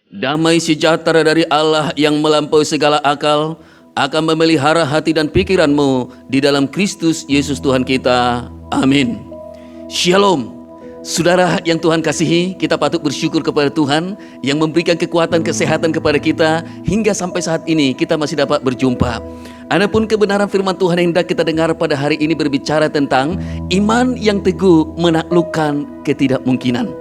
Damai sejahtera dari Allah yang melampaui segala akal akan memelihara hati dan pikiranmu di dalam Kristus Yesus Tuhan kita. Amin. Shalom. Saudara yang Tuhan kasihi, kita patut bersyukur kepada Tuhan yang memberikan kekuatan kesehatan kepada kita hingga sampai saat ini kita masih dapat berjumpa. Adapun kebenaran firman Tuhan yang hendak kita dengar pada hari ini berbicara tentang iman yang teguh menaklukkan ketidakmungkinan.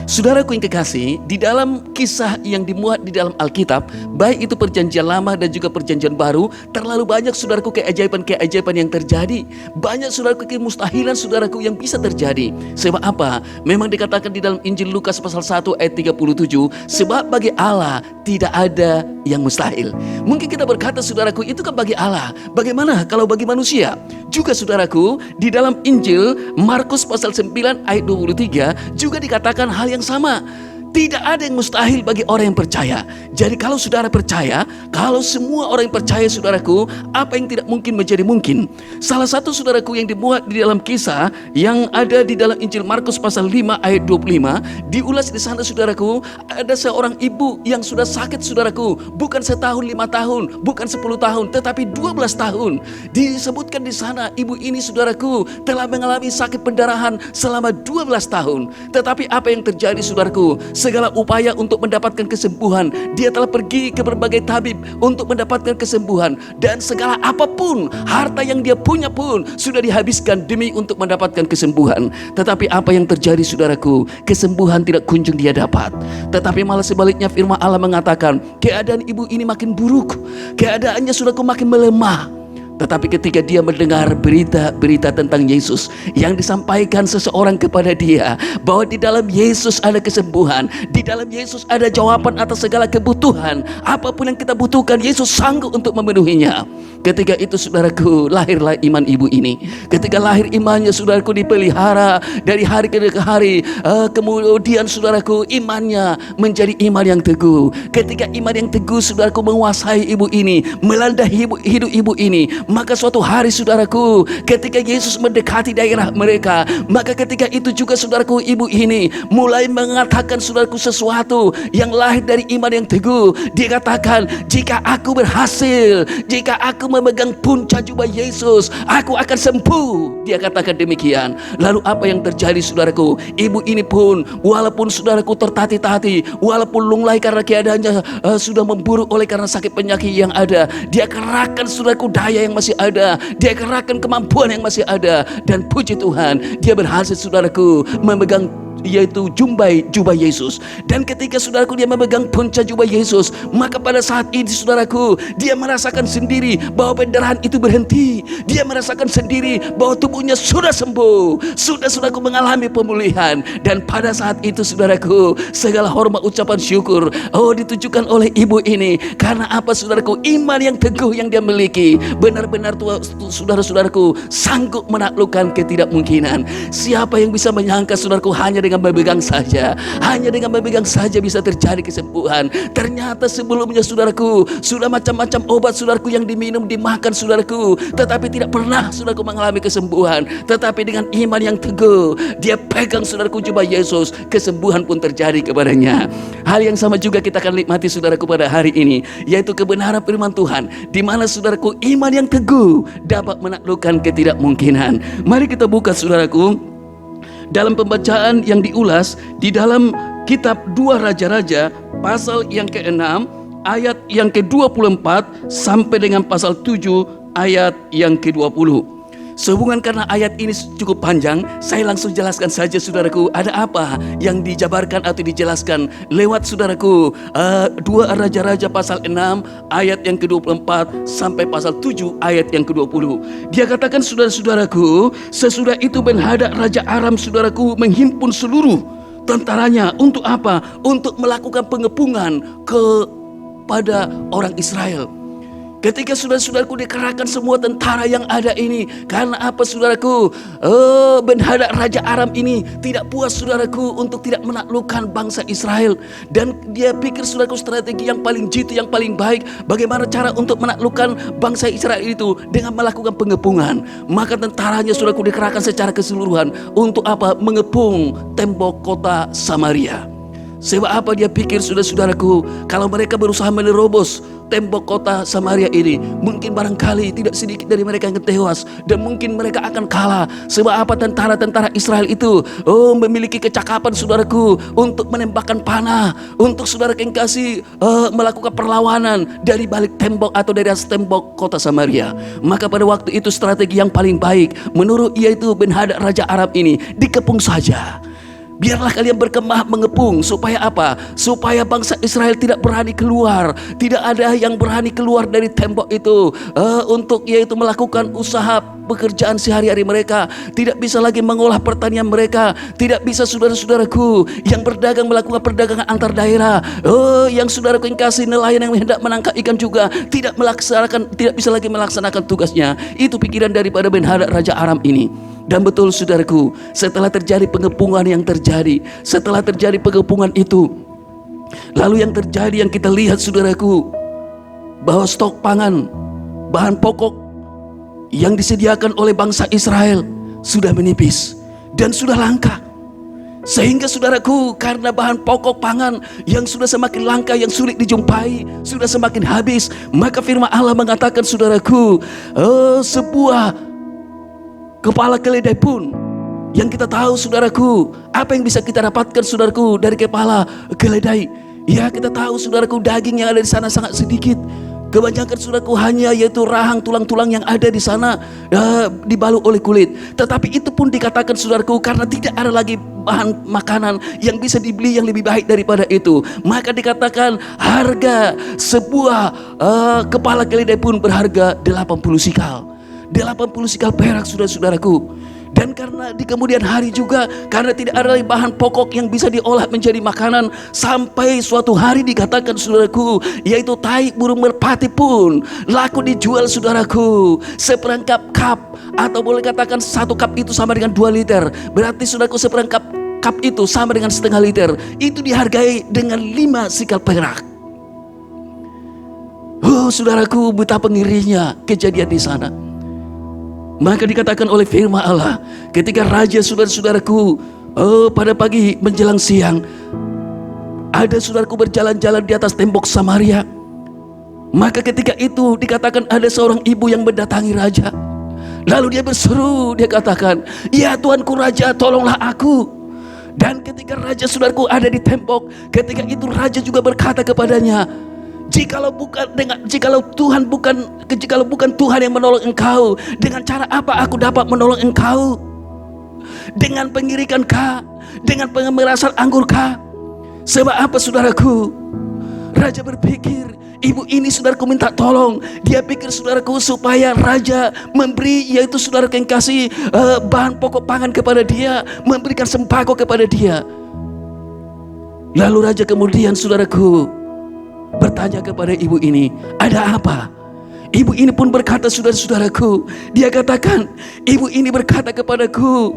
Saudaraku yang kekasih, di dalam kisah yang dimuat di dalam Alkitab, baik itu perjanjian lama dan juga perjanjian baru, terlalu banyak saudaraku keajaiban-keajaiban yang terjadi. Banyak saudaraku kemustahilan saudaraku yang bisa terjadi. Sebab apa? Memang dikatakan di dalam Injil Lukas pasal 1 ayat 37, sebab bagi Allah tidak ada yang mustahil. Mungkin kita berkata saudaraku, itu kan bagi Allah. Bagaimana kalau bagi manusia? Juga saudaraku, di dalam Injil Markus pasal 9 ayat 23 juga dikatakan hal yang sama. Tidak ada yang mustahil bagi orang yang percaya. Jadi kalau saudara percaya, kalau semua orang yang percaya saudaraku, apa yang tidak mungkin menjadi mungkin. Salah satu saudaraku yang dimuat di dalam kisah yang ada di dalam Injil Markus pasal 5 ayat 25, diulas di sana saudaraku, ada seorang ibu yang sudah sakit saudaraku, bukan setahun 5 tahun, bukan 10 tahun, tetapi 12 tahun. Disebutkan di sana ibu ini saudaraku telah mengalami sakit pendarahan selama 12 tahun. Tetapi apa yang terjadi saudaraku? Segala upaya untuk mendapatkan kesembuhan, dia telah pergi ke berbagai tabib untuk mendapatkan kesembuhan, dan segala apapun harta yang dia punya pun sudah dihabiskan demi untuk mendapatkan kesembuhan. Tetapi apa yang terjadi saudaraku? Kesembuhan tidak kunjung dia dapat. Tetapi malah sebaliknya firman Allah mengatakan keadaan ibu ini makin buruk, keadaannya saudaraku makin melemah. Tetapi ketika dia mendengar berita-berita tentang Yesus yang disampaikan seseorang kepada dia, bahwa di dalam Yesus ada kesembuhan, di dalam Yesus ada jawaban atas segala kebutuhan, apapun yang kita butuhkan, Yesus sanggup untuk memenuhinya. Ketika itu saudaraku, lahirlah iman ibu ini. Ketika lahir imannya saudaraku dipelihara dari hari ke hari, kemudian saudaraku imannya menjadi iman yang teguh. Ketika iman yang teguh saudaraku menguasai ibu ini, melanda hidup ibu ini, maka suatu hari saudaraku, ketika Yesus mendekati daerah mereka, maka ketika itu juga saudaraku ibu ini mulai mengatakan saudaraku sesuatu yang lahir dari iman yang teguh. Dia katakan, jika aku berhasil, jika aku memegang puncak jubah Yesus, aku akan sembuh. Dia katakan demikian. Lalu apa yang terjadi saudaraku? Ibu ini pun walaupun saudaraku tertati-tati, walaupun lunglai karena keadaannya sudah memburuk oleh karena sakit penyakit yang ada, dia kerahkan saudaraku daya yang masih ada, dia kerahkan kemampuan yang masih ada, dan puji Tuhan, dia berhasil saudaraku memegang yaitu jubah Yesus. Dan ketika saudaraku dia memegang puncak jubah Yesus, maka pada saat ini saudaraku, dia merasakan sendiri bahwa pendarahan itu berhenti. Dia merasakan sendiri bahwa tubuhnya sudah sembuh, sudah saudaraku mengalami pemulihan. Dan pada saat itu saudaraku, segala hormat ucapan syukur ditujukan oleh ibu ini. Karena apa saudaraku? Iman yang teguh yang dia miliki benar-benar saudara-saudaraku sanggup menaklukkan ketidakmungkinan. Siapa yang bisa menyangka saudaraku, hanya dengan memegang saja, hanya dengan memegang saja bisa terjadi kesembuhan. Ternyata sebelumnya saudaraku sudah macam-macam obat saudaraku yang diminum, dimakan saudaraku, tetapi tidak pernah saudaraku mengalami kesembuhan. Tetapi dengan iman yang teguh, dia pegang saudaraku jubah Yesus, kesembuhan pun terjadi kepadanya. Hal yang sama juga kita akan nikmati saudaraku pada hari ini, yaitu kebenaran firman Tuhan, di mana saudaraku iman yang teguh dapat menaklukkan ketidakmungkinan. Mari kita buka saudaraku dalam pembacaan yang diulas di dalam kitab 2 Raja-Raja pasal yang ke-6 ayat yang ke-24 sampai dengan pasal 7 ayat yang ke-20. Sehubungan karena ayat ini cukup panjang, saya langsung jelaskan saja saudaraku, ada apa yang dijabarkan atau dijelaskan lewat saudaraku 2 Raja-Raja pasal 6 ayat yang ke-24 sampai pasal 7 ayat yang ke-20. Dia katakan saudara-saudaraku, sesudah itu Ben-Hadad Raja Aram saudaraku menghimpun seluruh tentaranya untuk apa? Untuk melakukan pengepungan kepada orang Israel. Ketika saudara-saudaraku dikerahkan semua tentara yang ada ini, karena apa saudaraku? Ben-Hadad Raja Aram ini tidak puas saudaraku untuk tidak menaklukkan bangsa Israel, dan dia pikir saudaraku strategi yang paling jitu, yang paling baik, bagaimana cara untuk menaklukkan bangsa Israel itu dengan melakukan pengepungan. Maka tentaranya saudaraku dikerahkan secara keseluruhan untuk apa? Mengepung tembok kota Samaria. Sebab apa dia pikir, saudara-saudaraku, kalau mereka berusaha menerobos tembok kota Samaria ini, mungkin barangkali tidak sedikit dari mereka yang tewas, dan mungkin mereka akan kalah. Sebab apa? Tentara-tentara Israel itu memiliki kecakapan, saudaraku, untuk menembakkan panah, untuk saudara yang kasih melakukan perlawanan dari balik tembok atau dari atas tembok kota Samaria. Maka pada waktu itu strategi yang paling baik menurut yaitu Ben-Hadad Raja Aram ini, dikepung saja. Biarlah kalian berkemah mengepung. Supaya apa? Supaya bangsa Israel tidak berani keluar. Tidak ada yang berani keluar dari tembok itu untuk yaitu melakukan usaha pekerjaan sehari-hari mereka. Tidak bisa lagi mengolah pertanian mereka. Tidak bisa, saudara-saudaraku, yang berdagang melakukan perdagangan antar daerah. Yang saudaraku yang kasih, nelayan yang hendak menangkap ikan juga tidak bisa lagi melaksanakan tugasnya. Itu pikiran daripada Ben-Hadad Raja Aram ini. Dan betul, saudaraku, setelah terjadi pengepungan yang terjadi, setelah terjadi pengepungan itu, lalu yang terjadi yang kita lihat, saudaraku, bahwa stok pangan, bahan pokok yang disediakan oleh bangsa Israel sudah menipis dan sudah langka. Sehingga, saudaraku, karena bahan pokok pangan yang sudah semakin langka, yang sulit dijumpai, sudah semakin habis, maka firman Allah mengatakan, saudaraku, sebuah kepala keledai pun, yang kita tahu, saudaraku, apa yang bisa kita dapatkan, saudaraku, dari kepala keledai? Ya, kita tahu, saudaraku, daging yang ada di sana sangat sedikit. Kebanyakan, saudaraku, hanya yaitu rahang, tulang-tulang yang ada di sana dibalut oleh kulit. Tetapi itu pun dikatakan, saudaraku, karena tidak ada lagi bahan makanan yang bisa dibeli yang lebih baik daripada itu, maka dikatakan harga sebuah kepala keledai pun berharga 80 sikal. 80 sikal perak, saudara-saudaraku. Dan karena di kemudian hari juga, karena tidak ada lagi bahan pokok yang bisa diolah menjadi makanan, sampai suatu hari dikatakan, saudaraku, yaitu tai burung merpati pun laku dijual, saudaraku, seperangkap cup, atau boleh katakan satu cup itu sama dengan 2 liter. Berarti, saudaraku, seperangkap cup itu sama dengan setengah liter. Itu dihargai dengan 5 sikal perak. Saudaraku, betapa ngerinya kejadian di sana. Maka dikatakan oleh firman Allah, ketika raja, saudara-saudaraku, pada pagi menjelang siang, ada, saudaraku, berjalan-jalan di atas tembok Samaria. Maka ketika itu dikatakan ada seorang ibu yang mendatangi raja. Lalu dia berseru, dia katakan, "Ya Tuanku Raja, tolonglah aku." Dan ketika raja, saudaraku, ada di tembok, ketika itu raja juga berkata kepadanya, Jikalau bukan Tuhan yang menolong engkau, dengan cara apa aku dapat menolong engkau? Dengan pengirikan kah? Dengan pemerasan anggur kah? Sebab apa, saudaraku? Raja berpikir, ibu ini, saudaraku, minta tolong. Dia pikir, saudaraku, supaya raja memberi, yaitu, saudaraku yang kasih bahan pokok pangan kepada dia, memberikan sembako kepada dia. Lalu raja kemudian, saudaraku, bertanya kepada ibu ini, ada apa? Ibu ini pun berkata, saudara-saudaraku, dia katakan, ibu ini berkata kepadaku,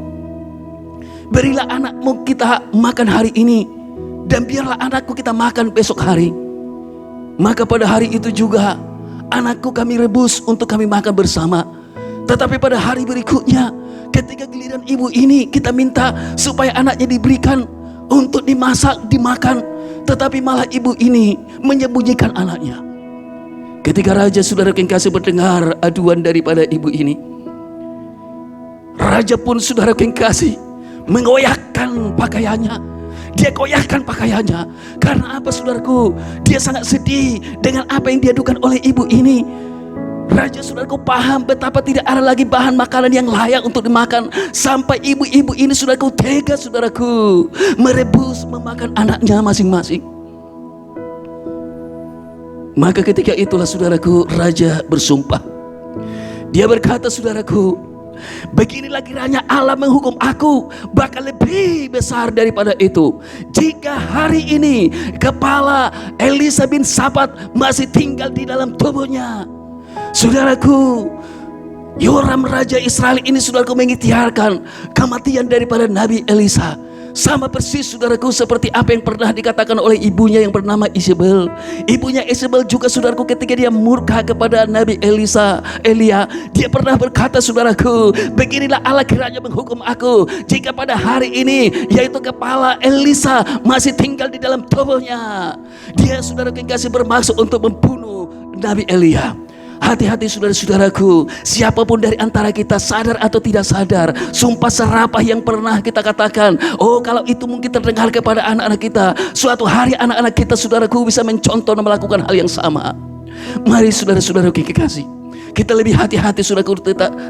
berilah anakmu kita makan hari ini, dan biarlah anakku kita makan besok hari. Maka pada hari itu juga anakku kami rebus untuk kami makan bersama. Tetapi pada hari berikutnya, ketika giliran ibu ini, kita minta supaya anaknya diberikan untuk dimasak, dimakan, tetapi malah ibu ini menyembunyikan anaknya. Ketika raja, saudara yang kasih, mendengar aduan daripada ibu ini, raja pun, saudara yang kasih, mengoyakkan pakaiannya. Dia koyakkan pakaiannya. Karena apa, saudaraku? Dia sangat sedih dengan apa yang diadukan oleh ibu ini. Raja, saudaraku, paham betapa tidak ada lagi bahan makanan yang layak untuk dimakan, sampai ibu-ibu ini, saudaraku, tega, saudaraku, merebus memakan anaknya masing-masing. Maka ketika itulah, saudaraku, raja bersumpah. Dia berkata, saudaraku, beginilah kiranya Allah menghukum aku, bahkan lebih besar daripada itu, jika hari ini kepala Elisa bin Safat masih tinggal di dalam tubuhnya. Saudaraku, Yoram raja Israel ini, saudaraku, mengikhtiarkan kematian daripada Nabi Elisa. Sama persis saudaraku seperti apa yang pernah dikatakan oleh ibunya yang bernama Isabel. Ibunya Isabel juga saudaraku ketika dia murka kepada Nabi Elia, dia pernah berkata saudaraku, beginilah Allah kiranya menghukum aku jika pada hari ini yaitu kepala Elisa masih tinggal di dalam tubuhnya. Dia saudaraku yang kasih bermaksud untuk membunuh Nabi Elia. Hati-hati saudara-saudaraku, siapapun dari antara kita sadar atau tidak sadar, sumpah serapah yang pernah kita katakan, oh kalau itu mungkin terdengar kepada anak-anak kita, suatu hari anak-anak kita saudaraku bisa mencontoh dan melakukan hal yang sama. Mari saudara-saudaraku kekasih, kita lebih hati-hati saudaraku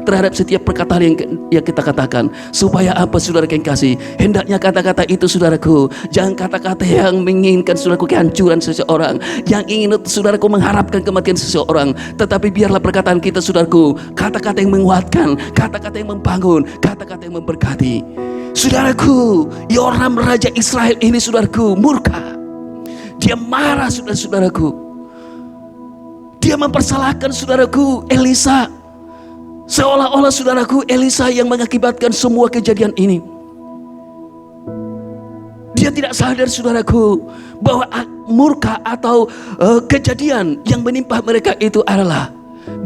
terhadap setiap perkataan yang kita katakan. Supaya apa saudara yang kasih? Hendaknya kata-kata itu saudaraku, jangan kata-kata yang menginginkan saudaraku kehancuran seseorang, yang ingin saudaraku mengharapkan kematian seseorang. Tetapi biarlah perkataan kita saudaraku, kata-kata yang menguatkan, kata-kata yang membangun, kata-kata yang memberkati. Saudaraku, Yoram Raja Israel ini saudaraku murka. Dia marah saudara-saudaraku. Dia mempersalahkan saudaraku Elisa, seolah-olah saudaraku Elisa yang mengakibatkan semua kejadian ini. Dia tidak sadar saudaraku bahwa murka atau kejadian yang menimpa mereka itu adalah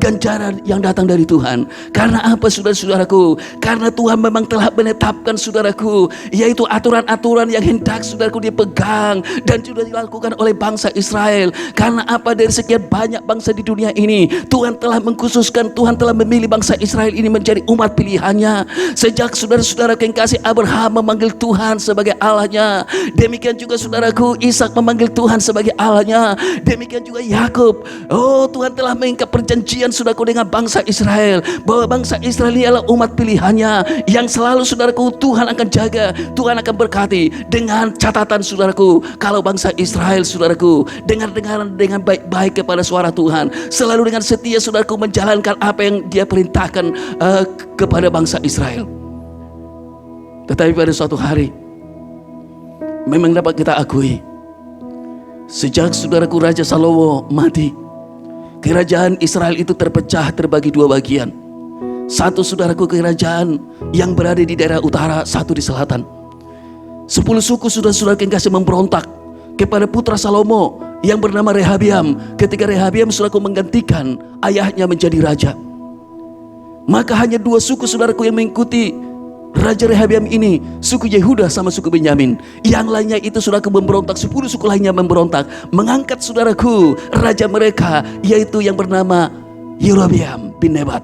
ganjaran yang datang dari Tuhan. Karena apa saudara-saudaraku? Karena Tuhan memang telah menetapkan saudaraku, yaitu aturan-aturan yang hendak saudaraku dipegang dan sudah dilakukan oleh bangsa Israel. Karena apa? Dari sekian banyak bangsa di dunia ini, Tuhan telah mengkhususkan, Tuhan telah memilih bangsa Israel ini menjadi umat pilihannya. Sejak saudara-saudara yang kasih Abraham memanggil Tuhan sebagai Allahnya, demikian juga saudaraku Ishak memanggil Tuhan sebagai Allahnya, demikian juga Yakub. Oh, Tuhan telah mengikat perjanjian saudaraku dengan bangsa Israel, bahwa bangsa Israel ini adalah umat pilihannya yang selalu saudaraku Tuhan akan jaga, Tuhan akan berkati. Dengan catatan saudaraku, kalau bangsa Israel saudaraku dengar-dengar dengan baik-baik kepada suara Tuhan, selalu dengan setia saudaraku menjalankan apa yang dia perintahkan kepada bangsa Israel. Tetapi pada suatu hari memang dapat kita akui, sejak saudaraku Raja Salomo mati, kerajaan Israel itu terpecah terbagi dua bagian. Satu saudaraku kerajaan yang berada di daerah utara, satu di selatan. 10 suku saudara-saudara yang kasih memberontak kepada putra Salomo yang bernama Rehabiam. Ketika Rehabiam saudaraku menggantikan ayahnya menjadi raja, maka hanya 2 suku saudaraku yang mengikuti Raja Rehabiam ini, suku Yehuda sama suku Benyamin. Yang lainnya itu saudaraku memberontak, 10 suku lainnya memberontak, mengangkat saudaraku raja mereka, yaitu yang bernama Yerobeam bin Nebat.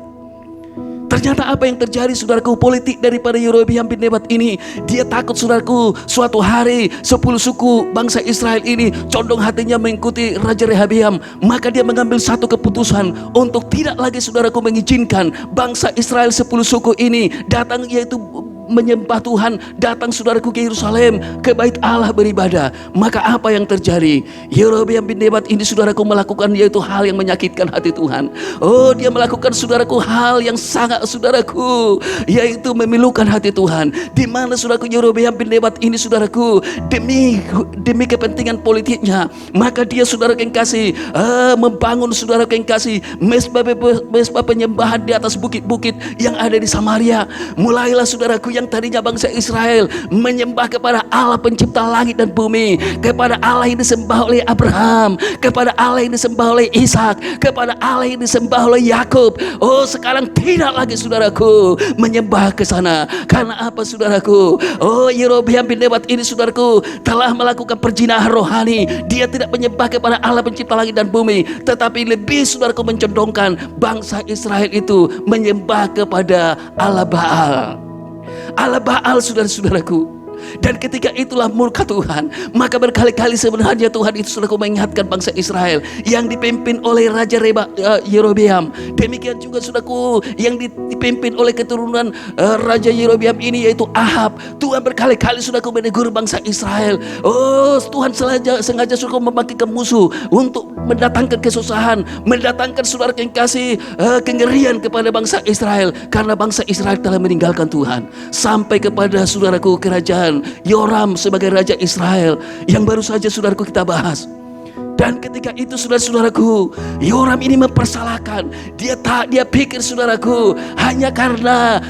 Ternyata apa yang terjadi saudaraku, politik daripada Yerobeam bin Nebat ini, dia takut saudaraku suatu hari 10 suku bangsa Israel ini condong hatinya mengikuti Raja Rehabiam. Maka dia mengambil satu keputusan untuk tidak lagi saudaraku mengizinkan bangsa Israel 10 suku ini datang, yaitu menyembah Tuhan, datang saudaraku ke Yerusalem, ke bait Allah beribadah. Maka apa yang terjadi? Yerobeam bin Nebat ini saudaraku melakukan yaitu hal yang menyakitkan hati Tuhan. Oh, dia melakukan saudaraku hal yang sangat saudaraku, yaitu memilukan hati Tuhan. Di mana saudaraku Yerobeam bin Nebat ini saudaraku demi kepentingan politiknya, maka dia saudaraku yang kasih membangun saudaraku yang kasih mesbah penyembahan di atas bukit-bukit yang ada di Samaria. Mulailah saudaraku yang tadinya bangsa Israel menyembah kepada Allah pencipta langit dan bumi, kepada Allah yang disembah oleh Abraham, kepada Allah yang disembah oleh Ishak, kepada Allah yang disembah oleh Yakub. Oh, sekarang tidak lagi saudaraku menyembah ke sana. Karena apa saudaraku? Oh, Yerobeam bin Nebat ini saudaraku telah melakukan perzinahan rohani. Dia tidak menyembah kepada Allah pencipta langit dan bumi, tetapi lebih saudaraku mencondongkan bangsa Israel itu menyembah kepada Allah Baal. Allah Baal saudara-saudaraku. Dan ketika itulah murka Tuhan. Maka berkali-kali sebenarnya Tuhan itu selalu mengingatkan bangsa Israel yang dipimpin oleh Raja Yerobeam. Demikian juga saudaraku yang dipimpin oleh keturunan Raja Yerobeam ini, yaitu Ahab. Tuhan berkali-kali saudaraku menegur bangsa Israel. Oh, Tuhan sengaja saudaraku membangkitkan musuh untuk mendatangkan kesusahan, mendatangkan saudara yang kasih kengerian kepada bangsa Israel. Karena bangsa Israel telah meninggalkan Tuhan. Sampai kepada saudaraku kerajaan Yoram sebagai Raja Israel yang baru saja saudaraku kita bahas. Dan ketika itu saudara-saudaraku, Yoram ini mempersalahkan. Dia pikir saudaraku, hanya karena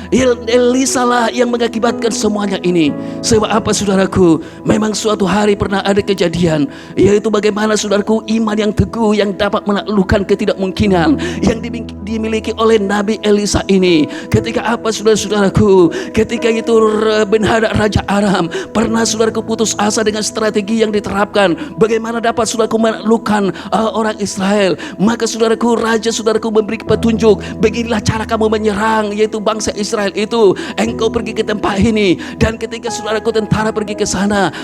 Elisa lah yang mengakibatkan semuanya ini. Sebab apa saudaraku? Memang suatu hari pernah ada kejadian, yaitu bagaimana saudaraku iman yang teguh yang dapat menaklukkan ketidakmungkinan yang dimiliki oleh Nabi Elisa ini. Ketika apa saudara-saudaraku? Ketika itu Ben-Hadad Raja Aram pernah saudaraku putus asa dengan strategi yang diterapkan. Bagaimana dapat saudaraku menaklukkan orang Israel. Maka saudaraku, raja saudaraku memberi petunjuk, beginilah cara kamu menyerang yaitu bangsa Israel itu. Engkau pergi ke tempat ini. Dan ketika saudaraku tentara pergi ke sana,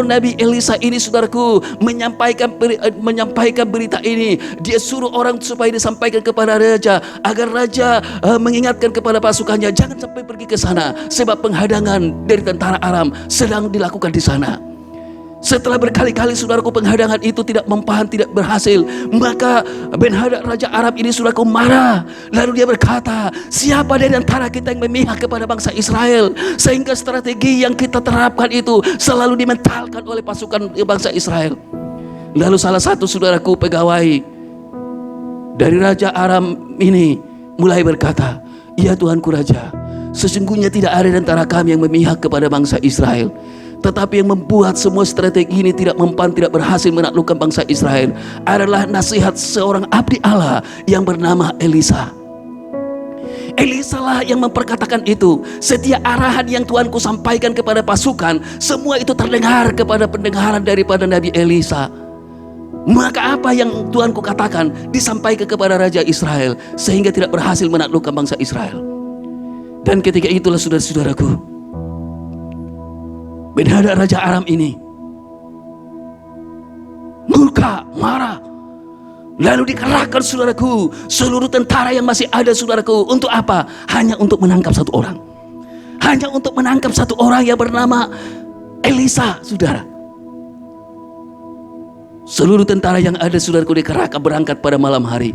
Nabi Elisa ini saudaraku menyampaikan berita ini. Dia suruh orang supaya disampaikan kepada raja, agar raja mengingatkan kepada pasukannya, jangan sampai pergi ke sana sebab penghadangan dari tentara Aram sedang dilakukan di sana. Setelah berkali-kali saudaraku penghadangan itu tidak mempan, tidak berhasil, maka Ben-Hadad Raja Aram ini saudaraku marah. Lalu dia berkata, siapa dari antara kita yang memihak kepada bangsa Israel sehingga strategi yang kita terapkan itu selalu dimentalkan oleh pasukan bangsa Israel. Lalu salah satu saudaraku pegawai dari Raja Aram ini mulai berkata, ya Tuanku Raja, sesungguhnya tidak ada di antara kami yang memihak kepada bangsa Israel. Tetapi yang membuat semua strategi ini tidak mempan, tidak berhasil menaklukkan bangsa Israel adalah nasihat seorang abdi Allah yang bernama Elisa. Elisa lah yang memperkatakan itu. Setiap arahan yang Tuanku sampaikan kepada pasukan, semua itu terdengar kepada pendengaran daripada Nabi Elisa. Maka apa yang Tuanku katakan disampaikan kepada Raja Israel, sehingga tidak berhasil menaklukkan bangsa Israel. Dan ketika itulah saudara-saudaraku, Ben-Hadad Raja Aram ini murka, marah. Lalu dikerahkan saudaraku seluruh tentara yang masih ada saudaraku. Untuk apa? Hanya untuk menangkap satu orang. Hanya untuk menangkap satu orang yang bernama Elisa, saudara. Seluruh tentara yang ada saudaraku dikerahkan berangkat pada malam hari.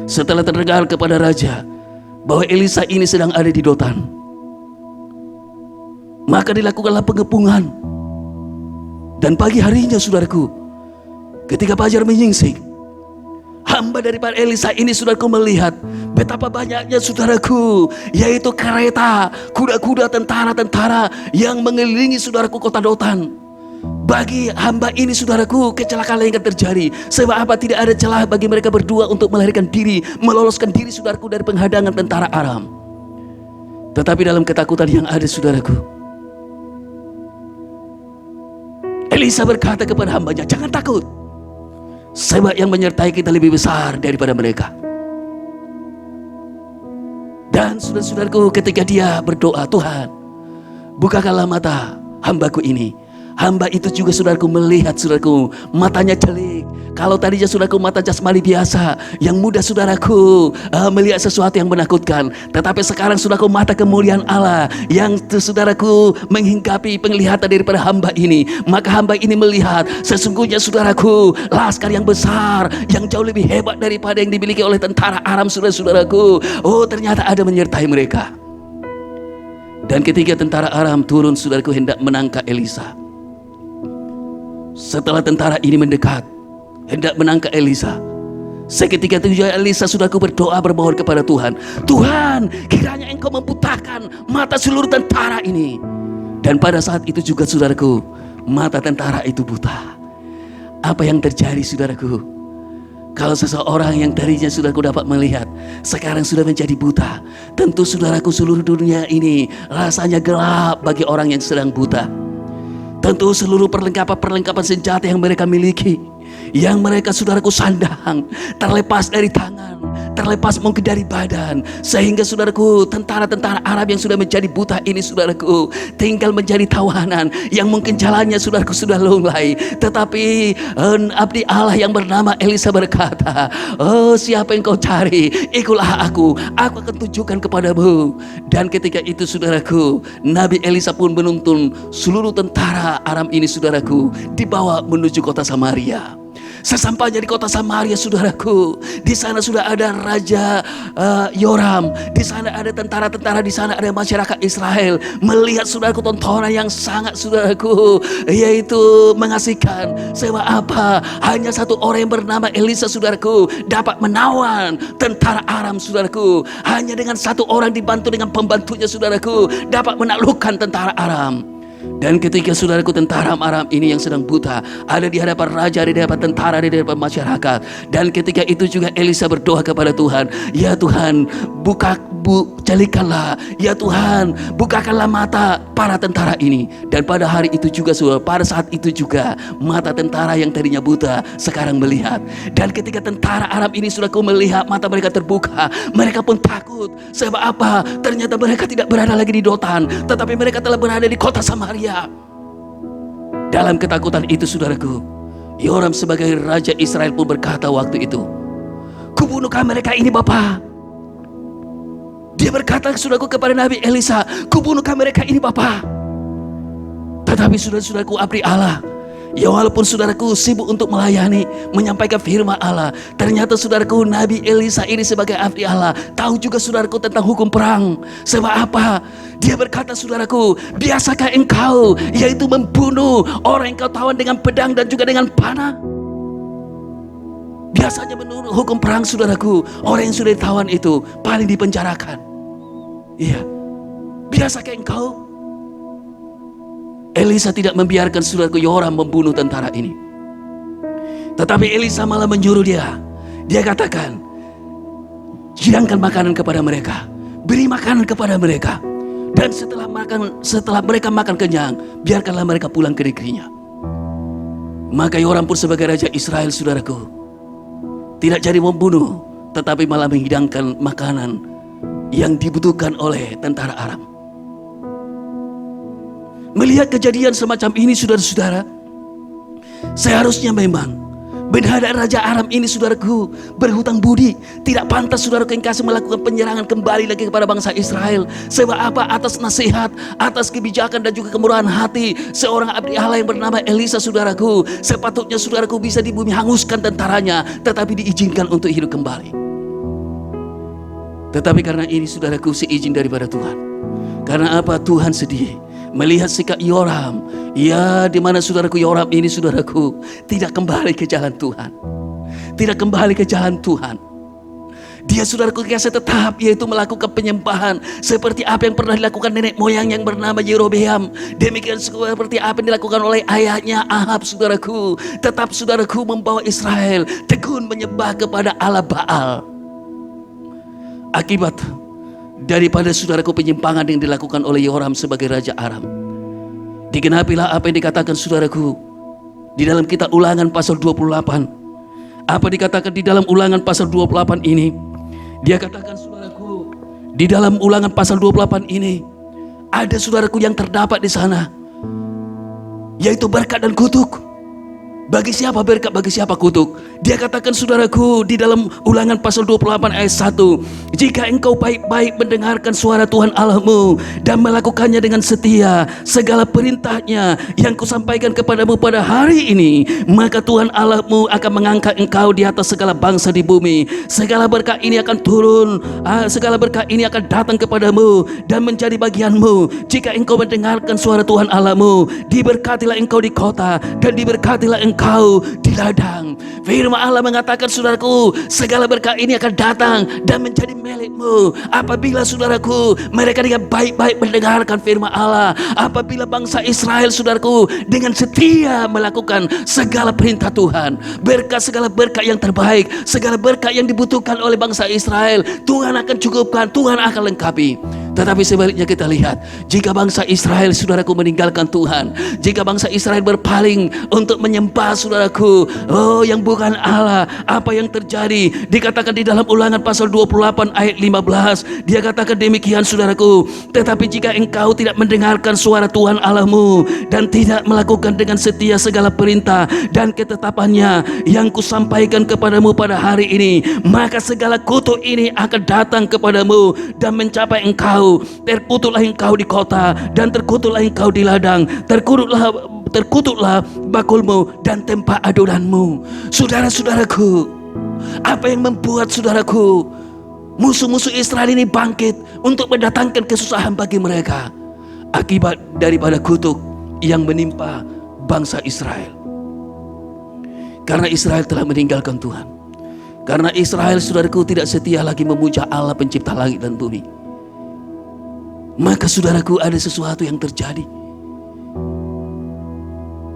Setelah terdengar kepada raja bahwa Elisa ini sedang ada di Dotan, maka dilakukanlah pengepungan. Dan pagi harinya saudaraku, ketika fajar menyingsing, hamba daripada Elisa ini saudaraku melihat betapa banyaknya saudaraku, yaitu kereta, kuda-kuda, tentara-tentara yang mengelilingi saudaraku kota Dotan. Bagi hamba ini saudaraku, kecelakaan yang terjadi. Sebab apa? Tidak ada celah bagi mereka berdua untuk melarikan diri, meloloskan diri saudaraku dari penghadangan tentara Aram. Tetapi dalam ketakutan yang ada saudaraku, Elisa berkata kepada hambanya, jangan takut, sebab yang menyertai kita lebih besar daripada mereka. Dan saudara-saudaraku, ketika dia berdoa, Tuhan, bukakanlah mata hambaku ini. Hamba itu juga saudaraku melihat saudaraku, matanya celik. Kalau tadinya saudaraku mata jasmani biasa, yang mudah saudaraku melihat sesuatu yang menakutkan. Tetapi sekarang saudaraku mata kemuliaan Allah yang saudaraku menghinggapi penglihatan daripada hamba ini. Maka hamba ini melihat sesungguhnya saudaraku laskar yang besar, yang jauh lebih hebat daripada yang dimiliki oleh tentara Aram, saudara-saudaraku. Ternyata ada menyertai mereka. Dan ketika tentara Aram turun saudaraku hendak menangkap Elisa, setelah tentara ini mendekat hendak menangkap Elisa, seketika itu Elisa saudaraku berdoa bermohon kepada Tuhan, Tuhan, kiranya Engkau membutakan mata seluruh tentara ini. Dan pada saat itu juga saudaraku, mata tentara itu buta. Apa yang terjadi saudaraku? Kalau seseorang yang tadinya saudaraku dapat melihat, sekarang sudah menjadi buta, tentu saudaraku seluruh dunia ini rasanya gelap bagi orang yang sedang buta. Tentu seluruh perlengkapan senjata yang mereka miliki, yang mereka saudaraku sandang, terlepas dari tangan, terlepas mungkin dari badan, sehingga saudaraku tentara-tentara Arab yang sudah menjadi buta ini saudaraku tinggal menjadi tawanan yang mungkin jalannya saudaraku sudah lunglai. Tetapi abdi Allah yang bernama Elisa berkata, siapa yang kau cari? Ikutlah aku akan tunjukkan kepadamu. Dan ketika itu saudaraku, Nabi Elisa pun menuntun seluruh tentara Aram ini saudaraku dibawa menuju kota Samaria. Sesampainya di kota Samaria, saudaraku, di sana sudah ada Raja Yoram, di sana ada tentara-tentara, di sana ada masyarakat Israel. Melihat, saudaraku, tontonan yang sangat, saudaraku, yaitu mengasihkan. Sebab apa? Hanya satu orang yang bernama Elisa, saudaraku, dapat menawan tentara Aram, saudaraku. Hanya dengan satu orang dibantu dengan pembantunya, saudaraku, dapat menaklukkan tentara Aram. Dan ketika, saudaraku, tentara Aram ini yang sedang buta ada di hadapan raja, di hadapan tentara, di hadapan masyarakat. Dan ketika itu juga Elisa berdoa kepada Tuhan, ya Tuhan, jalikanlah, ya Tuhan, bukakanlah mata para tentara ini. Dan pada hari itu juga, saudara, pada saat itu juga mata tentara yang tadinya buta sekarang melihat. Dan ketika tentara Aram ini, saudaraku, melihat mata mereka terbuka, mereka pun takut. Sebab apa? Ternyata mereka tidak berada lagi di Dotan, tetapi mereka telah berada di kota Samaria. Dalam ketakutan itu, saudaraku, Yoram sebagai raja Israel pun berkata waktu itu, kubunuhkah mereka ini, Bapa? Dia berkata, saudaraku, kepada Nabi Elisa, kubunuhkah mereka ini, Bapa? Tetapi saudara-saudaraku, abdi Allah, ya walaupun, saudaraku, sibuk untuk melayani, menyampaikan firman Allah, ternyata, saudaraku, Nabi Elisa ini sebagai abdi Allah tahu juga, saudaraku, tentang hukum perang. Sebab apa? Dia berkata, saudaraku, biasakah engkau, yaitu membunuh orang yang kau tawan dengan pedang dan juga dengan panah? Biasanya menurut hukum perang, saudaraku, orang yang sudah ditawan itu paling dipenjarakan. Iya. Biasakah engkau? Elisa tidak membiarkan, saudaraku, Yoram membunuh tentara ini. Tetapi Elisa malah menyuruh dia. Dia katakan, hidangkan makanan kepada mereka, beri makanan kepada mereka. Dan setelah mereka makan kenyang, biarkanlah mereka pulang ke negerinya. Maka Yoram pun sebagai raja Israel, saudaraku, tidak jadi membunuh, tetapi malah menghidangkan makanan yang dibutuhkan oleh tentara Aram. Melihat kejadian semacam ini, saudara-saudara, seharusnya memang menghadap Raja Aram ini, saudaraku, berhutang budi. Tidak pantas, saudaraku, yang kasih melakukan penyerangan kembali lagi kepada bangsa Israel. Sebab apa? Atas nasihat, atas kebijakan dan juga kemurahan hati seorang abdi Allah yang bernama Elisa, saudaraku, sepatutnya, saudaraku, bisa di bumi hanguskan tentaranya, tetapi diizinkan untuk hidup kembali. Tetapi karena ini, saudaraku, seizin daripada Tuhan. Karena apa? Tuhan sedih melihat sikap Yoram, ya, di mana, saudaraku, Yoram ini, saudaraku, tidak kembali ke jalan Tuhan, tidak kembali ke jalan Tuhan. Dia, saudaraku, kasih tetap, yaitu melakukan penyembahan seperti apa yang pernah dilakukan nenek moyang yang bernama Yerobeam. Demikian seperti apa yang dilakukan oleh ayahnya Ahab, saudaraku. Tetap, saudaraku, membawa Israel tekun menyembah kepada Allah Baal. Akibat daripada, saudaraku, penyimpangan yang dilakukan oleh Yoram sebagai Raja Aram, digenapilah apa yang dikatakan, saudaraku, di dalam kitab Ulangan pasal 28. Apa dikatakan di dalam Ulangan pasal 28 ini? Dia katakan, saudaraku, di dalam Ulangan pasal 28 ini ada, saudaraku, yang terdapat di sana, yaitu berkat dan kutuk. Bagi siapa berkat, bagi siapa kutuk? Dia katakan, saudaraku, di dalam Ulangan pasal 28 ayat 1, jika engkau baik-baik mendengarkan suara Tuhan Allahmu dan melakukannya dengan setia segala perintahnya yang kusampaikan kepadamu pada hari ini, maka Tuhan Allahmu akan mengangkat engkau di atas segala bangsa di bumi. Segala berkat ini akan turun, segala berkat ini akan datang kepadamu dan menjadi bagianmu jika engkau mendengarkan suara Tuhan Allahmu. Diberkatilah engkau di kota dan diberkatilah engkau di ladang. Firman Allah mengatakan, saudaraku, segala berkat ini akan datang dan menjadi milikmu apabila, saudaraku, mereka dengan baik-baik mendengarkan firman Allah. Apabila bangsa Israel, saudaraku, dengan setia melakukan segala perintah Tuhan, berkat, segala berkat yang terbaik, segala berkat yang dibutuhkan oleh bangsa Israel, Tuhan akan cukupkan, Tuhan akan lengkapi. Tetapi sebaliknya kita lihat, jika bangsa Israel, saudaraku, meninggalkan Tuhan, jika bangsa Israel berpaling untuk menyembah, saudaraku, yang bukan Allah, apa yang terjadi? Dikatakan di dalam Ulangan pasal 28 ayat 15, dia katakan demikian, saudaraku, tetapi jika engkau tidak mendengarkan suara Tuhan Allahmu dan tidak melakukan dengan setia segala perintah dan ketetapannya yang kusampaikan kepadamu pada hari ini, maka segala kutuk ini akan datang kepadamu dan mencapai engkau. Terkutuklah engkau di kota dan terkutuklah engkau di ladang, terkutuklah terkutuklah bakulmu dan tempat adoranmu. Saudara-saudaraku, apa yang membuat saudaraku musuh-musuh Israel ini bangkit untuk mendatangkan kesusahan bagi mereka? Akibat daripada kutuk yang menimpa bangsa Israel. Karena Israel telah meninggalkan Tuhan. Karena Israel, saudaraku, tidak setia lagi memuja Allah pencipta langit dan bumi. Maka saudaraku, ada sesuatu yang terjadi.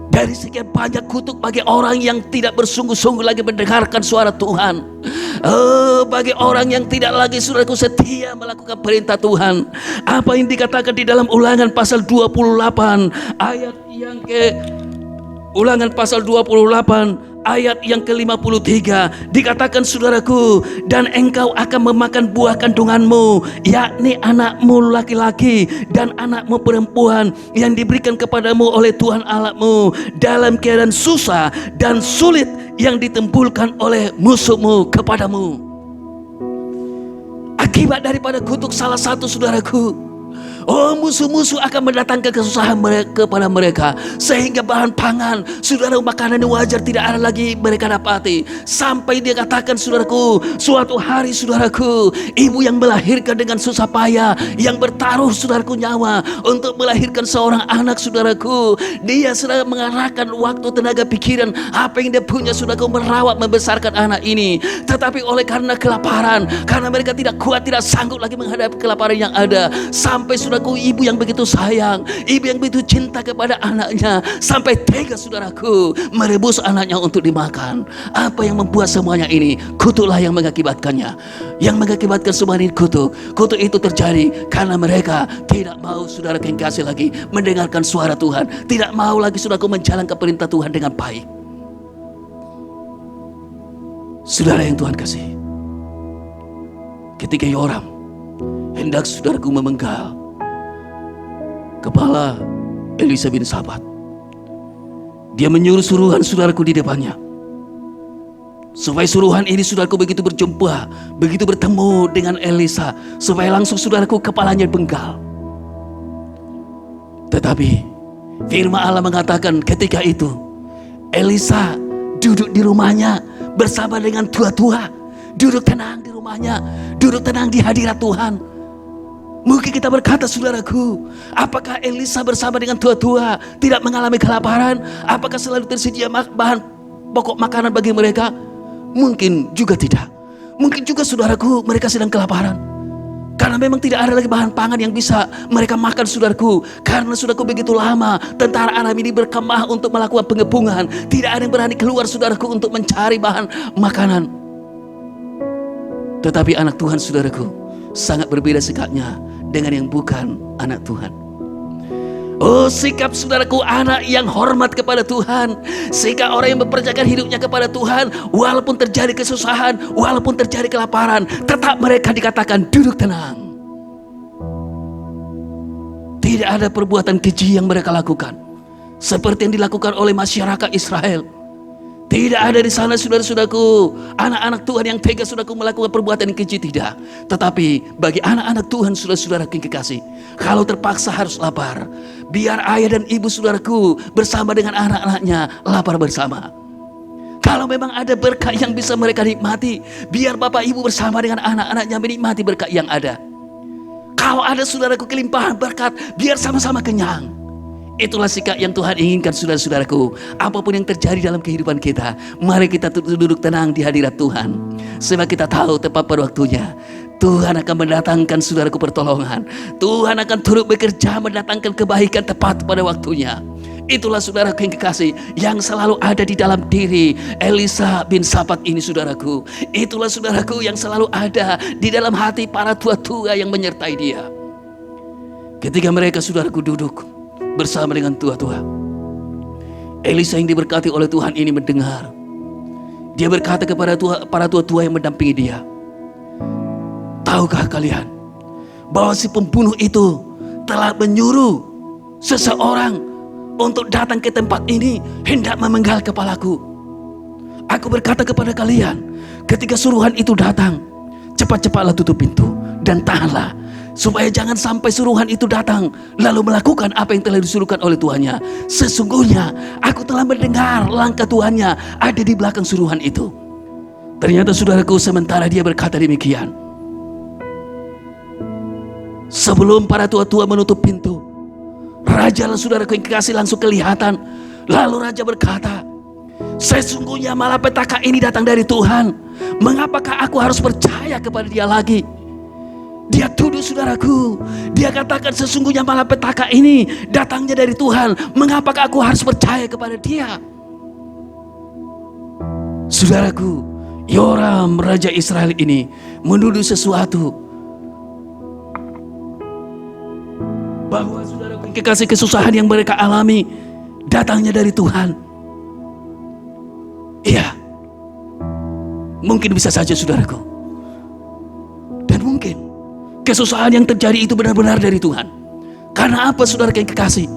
Dari sekian banyak kutuk bagi orang yang tidak bersungguh-sungguh lagi mendengarkan suara Tuhan. Bagi orang yang tidak lagi, saudaraku, setia melakukan perintah Tuhan. Apa yang dikatakan di dalam Ulangan pasal 28 ayat yang Ulangan pasal 28 ayat yang ke-53 dikatakan, saudaraku, dan engkau akan memakan buah kandunganmu, yakni anakmu laki-laki dan anakmu perempuan yang diberikan kepadamu oleh Tuhan Allahmu dalam keadaan susah dan sulit yang ditembulkan oleh musuhmu kepadamu. Akibat daripada kutuk salah satu, saudaraku, musuh-musuh akan mendatangkan kesusahan kepada mereka, sehingga bahan pangan, saudara, makanan yang wajar tidak ada lagi mereka dapati. Sampai dia katakan, saudaraku, suatu hari, saudaraku, ibu yang melahirkan dengan susah payah, yang bertaruh, saudaraku, nyawa untuk melahirkan seorang anak, saudaraku, dia sudah mengarahkan waktu, tenaga, pikiran, apa yang dia punya, saudaraku, merawat, membesarkan anak ini. Tetapi oleh karena kelaparan, karena mereka tidak kuat, tidak sanggup lagi menghadapi kelaparan yang ada, sampai, saudaraku, ibu yang begitu sayang, ibu yang begitu cinta kepada anaknya, sampai tega, saudaraku, merebus anaknya untuk dimakan. Apa yang membuat semuanya ini? Kutuklah yang mengakibatkannya. Yang mengakibatkan semua ini kutuk. Kutuk itu terjadi karena mereka tidak mau, saudara yang kasih, lagi mendengarkan suara Tuhan. Tidak mau lagi, saudaraku, menjalankan perintah Tuhan dengan baik. Saudara yang Tuhan kasih, ketika Yoram hendak, saudaraku, memenggal kepala Elisa bin Safat, dia menyuruh suruhan, saudaraku, di depannya, supaya suruhan ini, saudaraku, begitu berjumpa, begitu bertemu dengan Elisa, supaya langsung, saudaraku, kepalanya bengkal. Tetapi firman Allah mengatakan ketika itu Elisa duduk di rumahnya bersama dengan tua-tua, duduk tenang di rumahnya, duduk tenang di hadirat Tuhan. Mungkin kita berkata, saudaraku, apakah Elisa bersama dengan tua-tua tidak mengalami kelaparan? Apakah selalu tersedia bahan pokok makanan bagi mereka? Mungkin juga tidak. Mungkin juga, saudaraku, mereka sedang kelaparan, karena memang tidak ada lagi bahan pangan yang bisa mereka makan, saudaraku. Karena, saudaraku, begitu lama tentara Aram ini berkemah untuk melakukan pengepungan, tidak ada yang berani keluar, saudaraku, untuk mencari bahan makanan. Tetapi anak Tuhan, saudaraku, sangat berbeda sikapnya dengan yang bukan anak Tuhan. Sikap, saudaraku, anak yang hormat kepada Tuhan, sikap orang yang mempercayakan hidupnya kepada Tuhan, walaupun terjadi kesusahan, walaupun terjadi kelaparan, tetap mereka dikatakan duduk tenang. Tidak ada perbuatan keji yang mereka lakukan seperti yang dilakukan oleh masyarakat Israel. Tidak ada di sana, saudara-saudaraku, anak-anak Tuhan yang tega, saudaraku, melakukan perbuatan yang keji, tidak. Tetapi bagi anak-anak Tuhan, saudara-saudara yang kekasih, kalau terpaksa harus lapar, biar ayah dan ibu, saudaraku, bersama dengan anak-anaknya lapar bersama. Kalau memang ada berkat yang bisa mereka nikmati, biar bapak ibu bersama dengan anak-anaknya menikmati berkat yang ada. Kalau ada, saudaraku, kelimpahan berkat, biar sama-sama kenyang. Itulah sikap yang Tuhan inginkan, saudara-saudaraku. Apapun yang terjadi dalam kehidupan kita, mari kita duduk tenang di hadirat Tuhan. Sebab kita tahu tepat pada waktunya Tuhan akan mendatangkan, saudaraku, pertolongan. Tuhan akan turut bekerja mendatangkan kebaikan tepat pada waktunya. Itulah, saudaraku yang kekasih, yang selalu ada di dalam diri Elisa bin Safat ini, saudaraku. Itulah, saudaraku, yang selalu ada di dalam hati para tua-tua yang menyertai dia. Ketika mereka, saudaraku, duduk bersama dengan tua-tua, Elisa yang diberkati oleh Tuhan ini mendengar. Dia berkata kepada para tua-tua yang mendampingi dia, tahukah kalian bahwa si pembunuh itu telah menyuruh seseorang untuk datang ke tempat ini hendak memenggal kepalaku. Aku berkata kepada kalian, ketika suruhan itu datang, cepat-cepatlah tutup pintu dan tahanlah. supaya jangan sampai suruhan itu datang lalu melakukan apa yang telah disuruhkan oleh tuannya. Sesungguhnya aku telah mendengar langkah tuannya ada di belakang suruhan itu. Ternyata saudaraku, sementara dia berkata demikian, sebelum para tua-tua menutup pintu, raja, saudaraku yang kekasih, langsung kelihatan. Lalu raja berkata, sesungguhnya malapetaka ini datang dari Tuhan. Mengapakah aku harus percaya kepada dia lagi? Dia tuduh, saudaraku. Dia katakan sesungguhnya malapetaka ini datangnya dari Tuhan. Mengapakah aku harus percaya kepada dia? Saudaraku, Yoram raja Israel ini menuduh sesuatu bahwa, saudaraku yang kekasih, kesusahan yang mereka alami datangnya dari Tuhan. Iya, mungkin bisa saja, saudaraku. Dan mungkin kesusahan yang terjadi itu benar-benar dari Tuhan. Karena apa, saudara yang kekasih?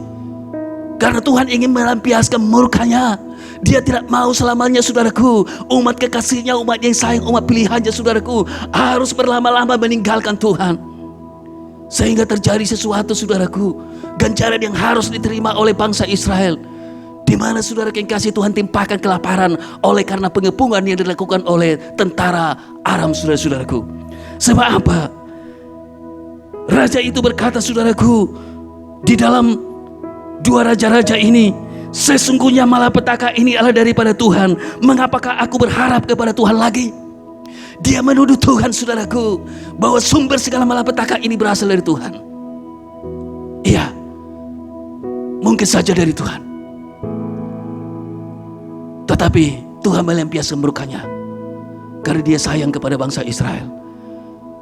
Karena Tuhan ingin melampiaskan murkanya. Dia tidak mau selamanya, saudaraku, umat kekasihnya, umat yang sayang, umat pilihannya, saudaraku, harus berlama-lama meninggalkan Tuhan. Sehingga terjadi sesuatu, saudaraku, ganjaran yang harus diterima oleh bangsa Israel, di mana, saudara yang kasih, Tuhan timpakan kelaparan oleh karena pengepungan yang dilakukan oleh tentara Aram, saudara-saudaraku. Sebab apa? Raja itu berkata, saudaraku, di dalam dua raja-raja ini, sesungguhnya malapetaka ini adalah daripada Tuhan. Mengapakah aku berharap kepada Tuhan lagi? Dia menuduh Tuhan, saudaraku, bahwa sumber segala malapetaka ini berasal dari Tuhan. Iya, mungkin saja dari Tuhan. Tetapi Tuhan melampiaskan murkanya karena dia sayang kepada bangsa Israel,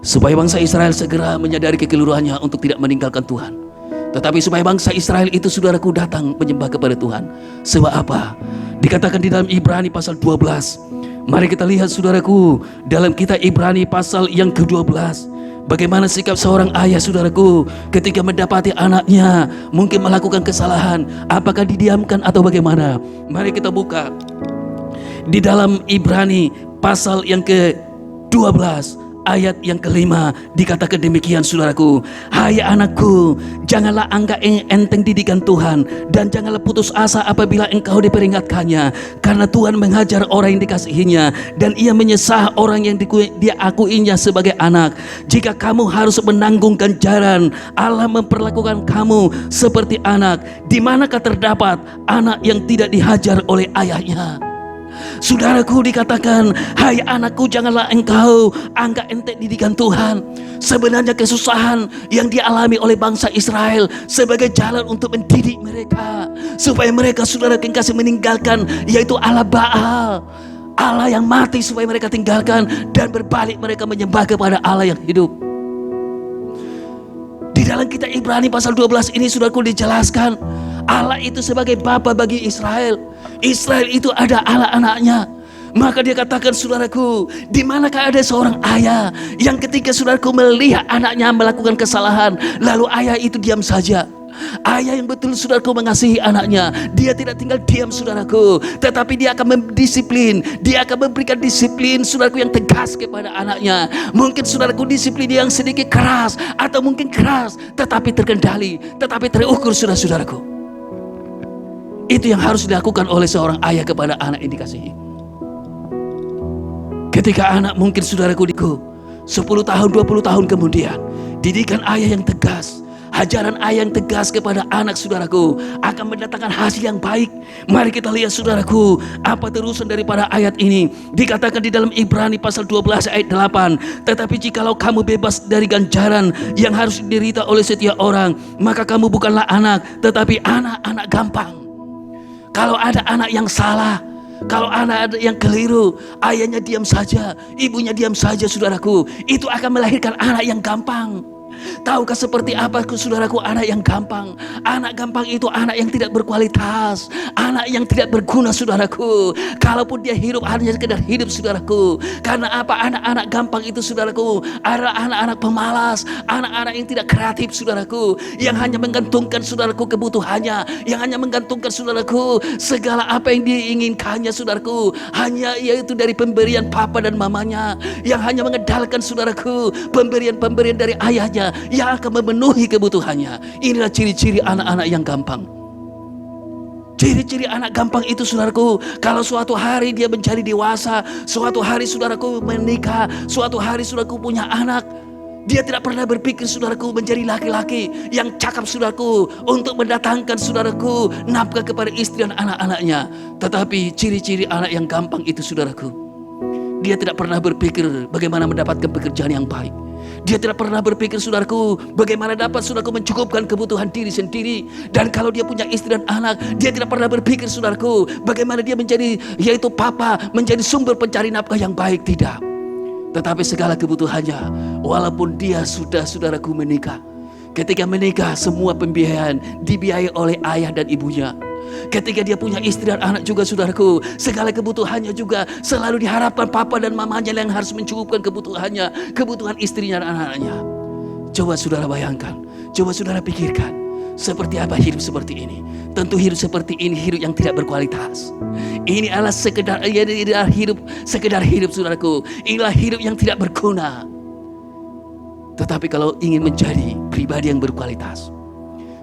supaya bangsa Israel segera menyadari kekeliruannya untuk tidak meninggalkan Tuhan. Tetapi supaya bangsa Israel itu, saudaraku, datang menyembah kepada Tuhan. Sebab apa? Dikatakan di dalam Ibrani pasal 12. Mari kita lihat, saudaraku, dalam kitab Ibrani pasal yang ke-12, bagaimana sikap seorang ayah, saudaraku, ketika mendapati anaknya mungkin melakukan kesalahan. Apakah didiamkan atau bagaimana? Mari kita buka di dalam Ibrani pasal yang ke-12 ayat yang ke-5. Dikatakan demikian, saudaraku, hai anakku, janganlah anggap enteng didikan Tuhan, dan janganlah putus asa apabila engkau diperingatkannya, karena Tuhan menghajar orang yang dikasihinya, dan ia menyesah orang yang dia akuinya sebagai anak. Jika kamu harus menanggung ganjaran, Allah memperlakukan kamu seperti anak. Di manakah terdapat anak yang tidak dihajar oleh ayahnya? Saudaraku, dikatakan, hai anakku, janganlah engkau anggap enteng didikan Tuhan. Sebenarnya kesusahan yang dialami oleh bangsa Israel sebagai jalan untuk mendidik mereka, supaya mereka, saudara yang kasih, meninggalkan yaitu Allah Baal, Allah yang mati, supaya mereka tinggalkan dan berbalik mereka menyembah kepada Allah yang hidup. Di dalam kitab Ibrani pasal 12 ini, saudaraku, dijelaskan Allah itu sebagai bapa bagi Israel. Israel itu ada Allah anaknya. Maka dia katakan, saudaraku, di manakah ada seorang ayah yang ketika, saudaraku, melihat anaknya melakukan kesalahan, lalu ayah itu diam saja? Ayah yang betul, saudaraku, mengasihi anaknya, dia tidak tinggal diam, saudaraku, tetapi dia akan mendisiplin. Dia akan memberikan disiplin, saudaraku, yang tegas kepada anaknya. Mungkin, saudaraku, disiplin yang sedikit keras, atau mungkin keras tetapi terkendali, tetapi terukur, saudara-saudaraku. Itu yang harus dilakukan oleh seorang ayah kepada anak yang dikasihi. Ketika anak, mungkin, saudaraku, 10 tahun, 20 tahun kemudian, didikan ayah yang tegas, hajaran ayah yang tegas kepada anak, saudaraku, akan mendatangkan hasil yang baik. Mari kita lihat, saudaraku, apa terusan daripada ayat ini. Dikatakan di dalam Ibrani pasal 12 ayat 8, tetapi jikalau kamu bebas dari ganjaran yang harus diderita oleh setiap orang, maka kamu bukanlah anak, tetapi anak-anak gampang. Kalau ada anak yang salah, kalau anak ada yang keliru, ayahnya diam saja, ibunya diam saja, saudaraku, itu akan melahirkan anak yang gampang. Tahukah seperti apa, saudaraku, anak yang gampang? Anak gampang itu anak yang tidak berkualitas, anak yang tidak berguna, saudaraku. Kalaupun dia hidup, hanya sekedar hidup, saudaraku. Karena apa? Anak-anak gampang itu, saudaraku, adalah anak-anak pemalas, anak-anak yang tidak kreatif, saudaraku, yang hanya menggantungkan, saudaraku, kebutuhannya, yang hanya menggantungkan, saudaraku, segala apa yang diinginkannya, saudaraku, hanya yaitu dari pemberian papa dan mamanya, yang hanya mengandalkan, saudaraku, pemberian-pemberian dari ayahnya, sekitarnya yang akan memenuhi kebutuhannya. Inilah ciri-ciri anak-anak yang gampang. Ciri-ciri anak gampang itu, saudaraku, kalau suatu hari dia menjadi dewasa, suatu hari saudaraku menikah, suatu hari saudaraku punya anak, dia tidak pernah berpikir, saudaraku, menjadi laki-laki yang cakap, saudaraku, untuk mendatangkan, saudaraku, nafkah kepada istri dan anak-anaknya. Tetapi ciri-ciri anak yang gampang itu, saudaraku, dia tidak pernah berpikir bagaimana mendapatkan pekerjaan yang baik. Dia tidak pernah berpikir, saudaraku, bagaimana dapat, saudaraku, mencukupkan kebutuhan diri sendiri. Dan kalau dia punya istri dan anak, dia tidak pernah berpikir, saudaraku, bagaimana dia menjadi, yaitu papa, menjadi sumber pencari nafkah yang baik. Tidak. Tetapi segala kebutuhannya, walaupun dia sudah, saudaraku, menikah, ketika menikah semua pembiayaan dibiayai oleh ayah dan ibunya. Ketika dia punya istri dan anak juga, saudaraku, segala kebutuhannya juga selalu diharapkan papa dan mamanya yang harus mencukupkan kebutuhannya, kebutuhan istrinya dan anak-anaknya. Coba saudara bayangkan, coba saudara pikirkan, seperti apa hidup seperti ini? Tentu hidup seperti ini hidup yang tidak berkualitas. Ini adalah sekedar hidup, saudaraku. Inilah hidup yang tidak berguna. Tetapi kalau ingin menjadi pribadi yang berkualitas,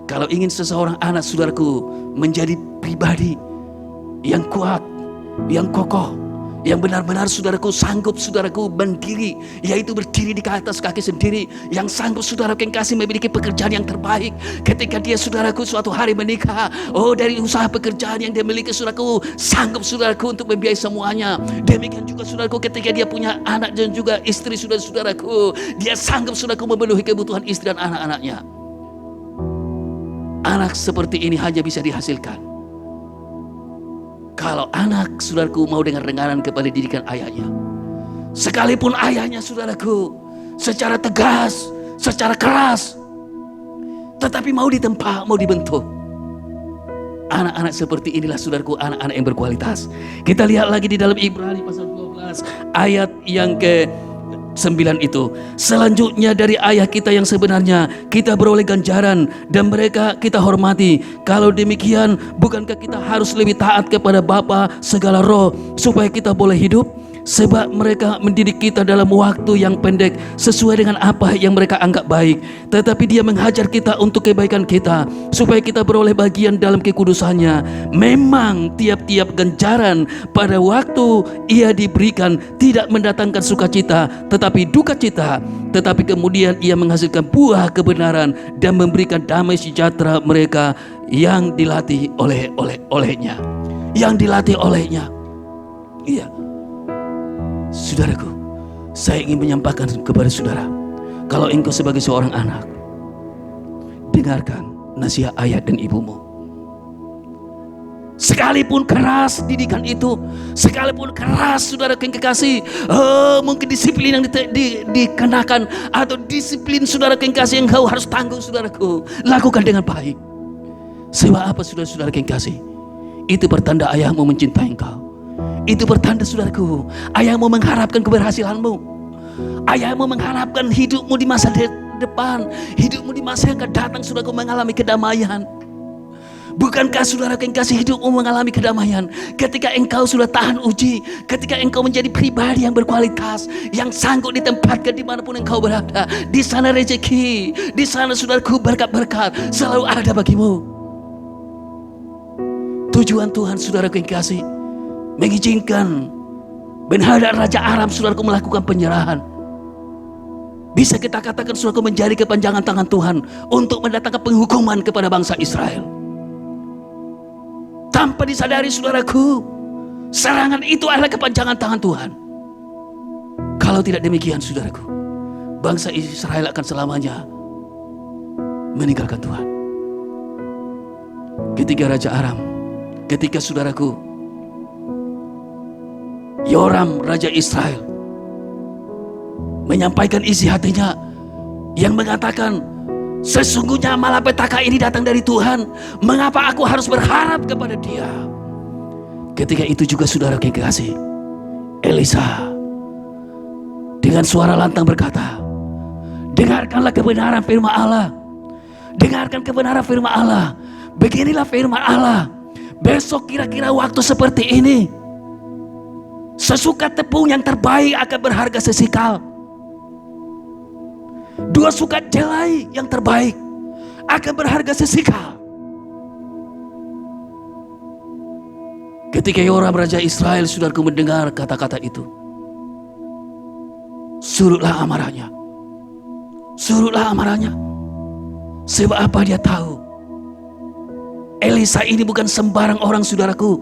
kalau ingin seseorang anak, saudaraku, menjadi pribadi yang kuat, yang kokoh, yang benar-benar, saudaraku, sanggup, saudaraku, berdiri, yaitu berdiri di atas kaki sendiri, yang sanggup, saudaraku, yang kasih memiliki pekerjaan yang terbaik. Ketika dia, saudaraku, suatu hari menikah, dari usaha pekerjaan yang dia miliki, saudaraku, sanggup, saudaraku, untuk membiayai semuanya. Demikian juga, saudaraku, ketika dia punya anak dan juga istri, saudaraku, dia sanggup, saudaraku, memenuhi kebutuhan istri dan anak-anaknya. Anak seperti ini hanya bisa dihasilkan kalau anak, saudaraku, mau dengar-dengaran kepada didikan ayahnya. Sekalipun ayahnya, saudaraku, secara tegas, secara keras, tetapi mau ditempa, mau dibentuk. Anak-anak seperti inilah, saudaraku, anak-anak yang berkualitas. Kita lihat lagi di dalam Ibrani pasal 12 ayat yang ke-9 itu. Selanjutnya dari ayah kita yang sebenarnya kita beroleh ganjaran dan mereka kita hormati. Kalau demikian, bukankah kita harus lebih taat kepada Bapa segala roh supaya kita boleh hidup? Sebab mereka mendidik kita dalam waktu yang pendek sesuai dengan apa yang mereka anggap baik. Tetapi dia menghajar kita untuk kebaikan kita, supaya kita beroleh bagian dalam kekudusannya. Memang tiap-tiap ganjaran pada waktu ia diberikan tidak mendatangkan sukacita, tetapi duka cita. Tetapi kemudian ia menghasilkan buah kebenaran dan memberikan damai sejahtera mereka yang dilatih olehnya. Yang dilatih olehnya. Iya. Saudaraku, saya ingin menyampaikan kepada saudara, kalau engkau sebagai seorang anak, dengarkan nasihat ayah dan ibumu. Sekalipun keras didikan itu, sekalipun keras, saudara yang kekasih, mungkin disiplin yang dikenakan, atau disiplin, saudara yang kekasih, yang kau harus tanggung, saudaraku, lakukan dengan baik. Sebab apa, saudara-saudara yang kekasih? Itu pertanda ayahmu mencintai engkau. Itu pertanda, saudaraku, ayahmu mengharapkan keberhasilanmu. Ayahmu mengharapkan hidupmu di masa depan, hidupmu di masa yang akan datang, saudaraku, mengalami kedamaian. Bukankah, saudara yang kasih, hidupmu mengalami kedamaian ketika engkau sudah tahan uji, ketika engkau menjadi pribadi yang berkualitas, yang sanggup ditempatkan dimanapun engkau berada. Di sana rezeki, di sana, saudaraku, berkat-berkat selalu ada bagimu. Tujuan Tuhan, saudara yang kasih, mengizinkan Ben-Hadad Raja Aram, saudaraku, melakukan penyerahan. Bisa kita katakan, saudaraku, menjadi kepanjangan tangan Tuhan untuk mendatangkan penghukuman kepada bangsa Israel. Tanpa disadari, saudaraku, serangan itu adalah kepanjangan tangan Tuhan. Kalau tidak demikian, saudaraku, bangsa Israel akan selamanya meninggalkan Tuhan. Ketika Raja Aram, ketika, saudaraku, Yoram Raja Israel menyampaikan isi hatinya yang mengatakan, sesungguhnya malapetaka ini datang dari Tuhan, mengapa aku harus berharap kepada Dia? Ketika itu juga, saudara yang kekasih, Elisa dengan suara lantang berkata, dengarkanlah kebenaran firman Allah. Dengarkan kebenaran firman Allah. Beginilah firman Allah, besok kira-kira waktu seperti ini, sesukat tepung yang terbaik akan berharga sesikal. Dua sukat jelai yang terbaik akan berharga sesikal. Ketika Yoram Raja Israel, saudaraku, mendengar kata-kata itu, surutlah amarahnya. Surutlah amarahnya. Sebab apa? Dia tahu Elisa ini bukan sembarang orang, saudaraku.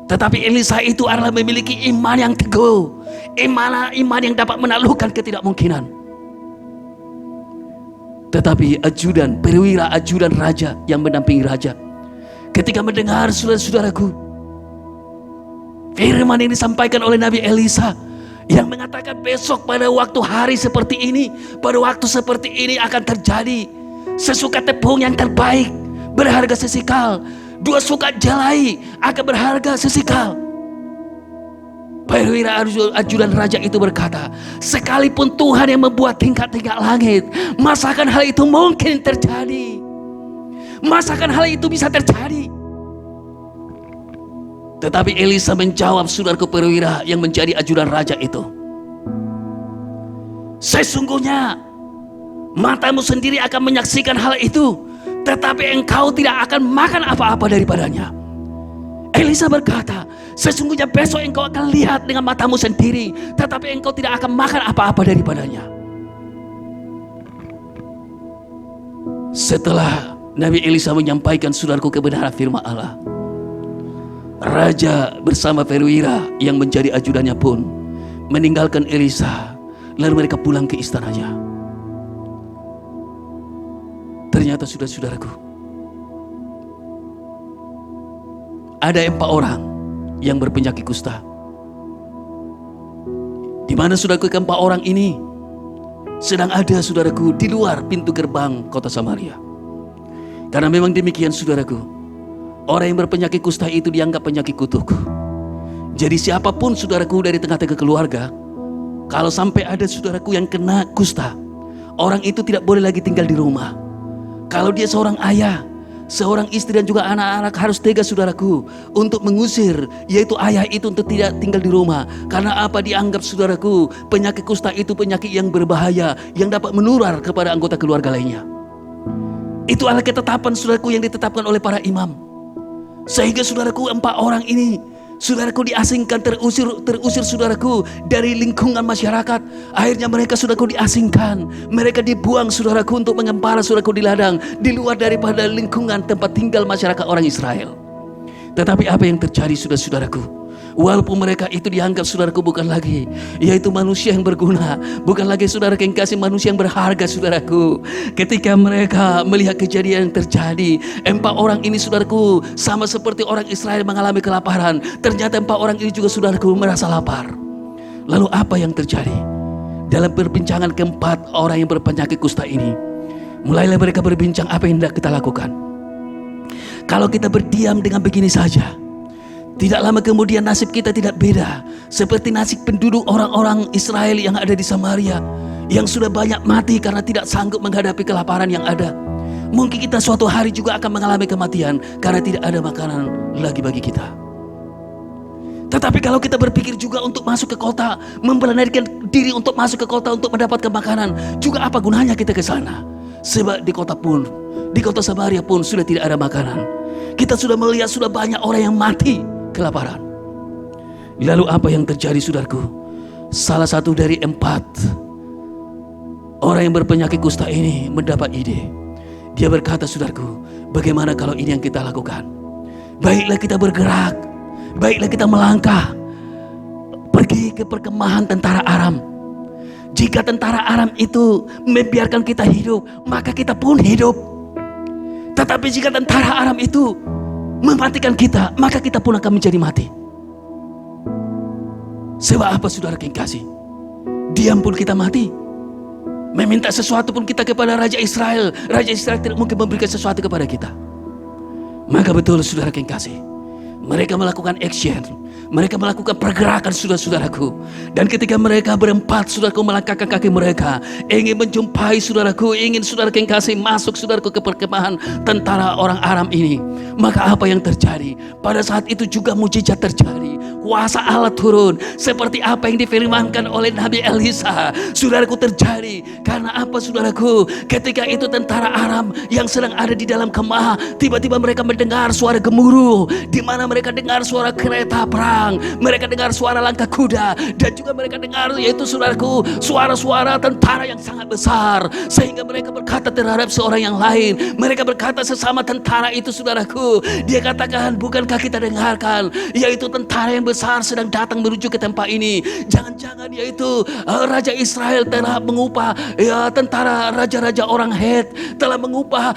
Tetapi Elisa itu adalah memiliki iman yang teguh. Iman yang dapat menaklukkan ketidakmungkinan. Tetapi perwira ajudan raja yang mendampingi raja, ketika mendengar, saudara-saudaraku, firman ini disampaikan oleh Nabi Elisa yang mengatakan besok pada waktu hari seperti ini, pada waktu seperti ini akan terjadi sesukat tepung yang terbaik berharga sesikal. Dua sukat jelai akan berharga sesikal. Perwira ajudan raja itu berkata, sekalipun Tuhan yang membuat tingkat-tingkat langit, masakan hal itu mungkin terjadi? Masakan hal itu bisa terjadi? Tetapi Elisa menjawab, saudaraku, perwira yang menjadi ajudan raja itu, sesungguhnya matamu sendiri akan menyaksikan hal itu, tetapi engkau tidak akan makan apa-apa daripadanya. Elisa berkata, sesungguhnya besok engkau akan lihat dengan matamu sendiri, tetapi engkau tidak akan makan apa-apa daripadanya. Setelah Nabi Elisa menyampaikan, saudaraku, kebenaran firman Allah, raja bersama perwira yang menjadi ajudannya pun meninggalkan Elisa, lalu mereka pulang ke istananya. Ternyata, saudara-saudaraku, ada 4 orang yang berpenyakit kusta. Di mana, saudaraku, ke-4 orang ini sedang ada, saudaraku, di luar pintu gerbang kota Samaria. Karena memang demikian, saudaraku, orang yang berpenyakit kusta itu dianggap penyakit kutuk. Jadi siapapun, saudaraku, dari tengah-tengah keluarga, kalau sampai ada, saudaraku, yang kena kusta, orang itu tidak boleh lagi tinggal di rumah. Kalau dia seorang ayah, seorang istri dan juga anak-anak harus tegas, saudaraku, untuk mengusir yaitu ayah itu untuk tidak tinggal di rumah. Karena apa? Dianggap, saudaraku, penyakit kusta itu penyakit yang berbahaya yang dapat menular kepada anggota keluarga lainnya. Itu adalah ketetapan, saudaraku, yang ditetapkan oleh para imam. Sehingga, saudaraku, 4 orang ini, saudaraku, diasingkan, terusir, saudaraku, dari lingkungan masyarakat. Akhirnya mereka, saudaraku, diasingkan. Mereka dibuang, saudaraku, untuk mengembara, saudaraku, di ladang, di luar daripada lingkungan tempat tinggal masyarakat orang Israel. Tetapi apa yang terjadi, saudara-saudaraku? Walaupun mereka itu dianggap, saudaraku, bukan lagi yaitu manusia yang berguna, bukan lagi, saudara yang kasih, manusia yang berharga, saudaraku. Ketika mereka melihat kejadian yang terjadi, 4 orang ini, saudaraku, sama seperti orang Israel mengalami kelaparan. Ternyata 4 orang ini juga, saudaraku, merasa lapar. Lalu apa yang terjadi? Dalam perbincangan ke-4 orang yang berpenyakit kusta ini, mulailah mereka berbincang, apa yang hendak kita lakukan. Kalau kita berdiam dengan begini saja, tidak lama kemudian nasib kita tidak beda seperti nasib penduduk orang-orang Israel yang ada di Samaria, yang sudah banyak mati karena tidak sanggup menghadapi kelaparan yang ada. Mungkin kita suatu hari juga akan mengalami kematian karena tidak ada makanan lagi bagi kita. Tetapi kalau kita berpikir juga untuk masuk ke kota, memberanikan diri untuk masuk ke kota untuk mendapatkan makanan, juga apa gunanya kita ke sana? Sebab di kota Samaria pun sudah tidak ada makanan. Kita sudah melihat sudah banyak orang yang mati kelaparan. Lalu apa yang terjadi, saudaraku? Salah satu dari 4 orang yang berpenyakit kusta ini mendapat ide. Dia berkata, saudaraku, bagaimana kalau ini yang kita lakukan? Baiklah kita bergerak, baiklah kita melangkah, pergi ke perkemahan tentara Aram. Jika tentara Aram itu membiarkan kita hidup, maka kita pun hidup. Tetapi jika tentara Aram itu mematikan kita, maka kita pun akan menjadi mati. Sebab apa, saudara yang kasih? Diam pun kita mati. Meminta sesuatu pun kita kepada Raja Israel, Raja Israel tidak mungkin memberikan sesuatu kepada kita. Maka betul, saudara yang kasih, mereka melakukan action, mereka melakukan pergerakan, saudara-saudaraku. Dan ketika mereka berempat, saudaraku, melangkahkan kaki mereka, ingin menjumpai, saudaraku, ingin, saudara yang kasih, masuk, saudaraku, ke perkemahan tentara orang Aram ini. Maka apa yang terjadi? Pada saat itu juga mujizat terjadi. kuasa Allah turun seperti apa yang difirmankan oleh Nabi Elisa, saudaraku, terjadi. Karena apa, saudaraku? Ketika itu tentara Aram yang sedang ada di dalam kemah, tiba-tiba mereka mendengar suara gemuruh, di mana mereka dengar suara kereta perang, mereka dengar suara langkah kuda, dan juga mereka dengar, yaitu saudaraku, suara-suara tentara yang sangat besar. Sehingga mereka berkata terhadap seorang yang lain, mereka berkata sesama tentara itu, saudaraku, dia katakan, bukankah kita dengarkan yaitu tentara yang besar sedang datang menuju ke tempat ini? Jangan-jangan yaitu Raja Israel telah mengupah tentara raja-raja orang Het, telah mengupah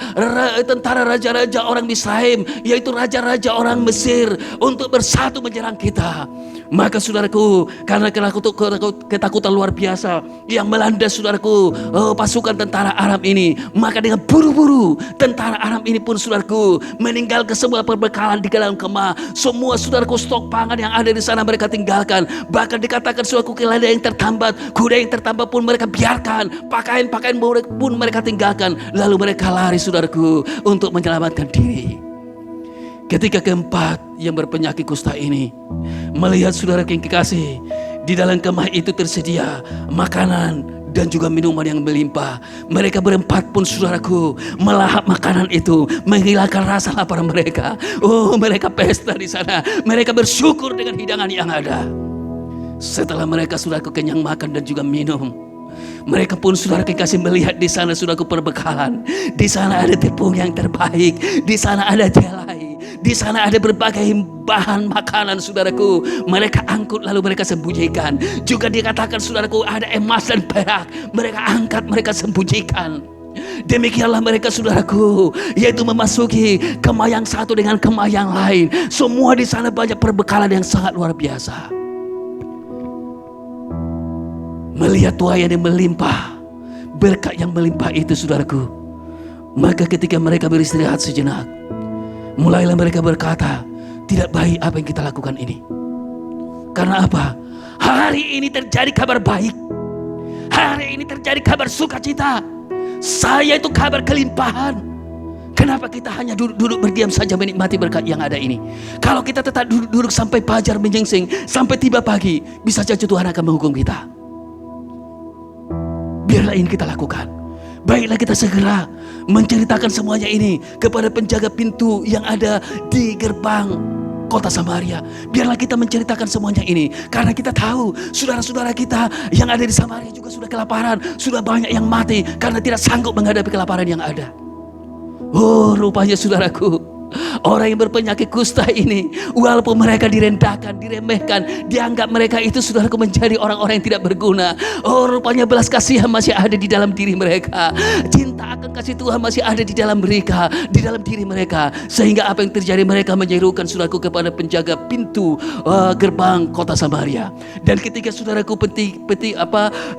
tentara raja-raja orang Misraim, yaitu raja-raja orang Mesir, untuk bersatu menyerang kita. Maka saudaraku, karena ketakutan luar biasa yang melanda, saudaraku, pasukan tentara Aram ini, maka dengan buru-buru tentara Aram ini pun, saudaraku, meninggalkan semua perbekalan di dalam kemah. Semua, saudaraku, stok pangan yang ada di sana mereka tinggalkan. Bahkan dikatakan, saudaraku, keledai yang tertambat, kuda yang tertambat pun mereka biarkan, pakaian-pakaian pun mereka tinggalkan. Lalu mereka lari, saudaraku, untuk menyelamatkan diri. Ketika keempat yang berpenyakit kusta ini melihat, saudara yang kekasih, di dalam kemah itu tersedia makanan dan juga minuman yang melimpah. Mereka berempat pun, saudaraku, melahap makanan itu, menghilangkan rasa lapar mereka. Oh, mereka pesta di sana. Mereka bersyukur dengan hidangan yang ada. Setelah mereka, saudaraku, kenyang makan dan juga minum, mereka pun, saudara kekasih, melihat di sana, saudaraku, perbekalan. Di sana ada tepung yang terbaik, di sana ada jelai, di sana ada berbagai bahan makanan, saudaraku. Mereka angkut lalu mereka sembunyikan. Juga dikatakan, saudaraku, ada emas dan perak. Mereka angkat, mereka sembunyikan. Demikianlah mereka, saudaraku, yaitu memasuki kemah yang satu dengan kemah yang lain. Semua di sana banyak perbekalan yang sangat luar biasa. Melihat tuayan yang melimpah, berkat yang melimpah itu, saudaraku, maka ketika mereka beristirahat sejenak, mulailah mereka berkata, tidak baik apa yang kita lakukan ini. Karena apa? Hari ini terjadi kabar baik, hari ini terjadi kabar sukacita, saya itu kabar kelimpahan. Kenapa kita hanya duduk berdiam saja menikmati berkat yang ada ini? Kalau kita tetap duduk sampai fajar menyingsing, sampai tiba pagi, bisa saja Tuhan akan menghukum kita. Biarlah ini kita lakukan. Baiklah kita segera menceritakan semuanya ini kepada penjaga pintu yang ada di gerbang kota Samaria. Biarlah kita menceritakan semuanya ini, karena kita tahu saudara-saudara kita yang ada di Samaria juga sudah kelaparan. Sudah banyak yang mati karena tidak sanggup menghadapi kelaparan yang ada. Oh, rupanya, saudaraku, orang yang berpenyakit kusta ini, walaupun mereka direndahkan, diremehkan, dianggap mereka itu, saudaraku, menjadi orang-orang yang tidak berguna. Oh, rupanya belas kasihan masih ada di dalam diri mereka. Cinta akan kasih Tuhan masih ada di dalam mereka, di dalam diri mereka. Sehingga apa yang terjadi, mereka menyerukan, saudaraku, kepada penjaga pintu gerbang kota Samaria. Dan ketika, saudaraku,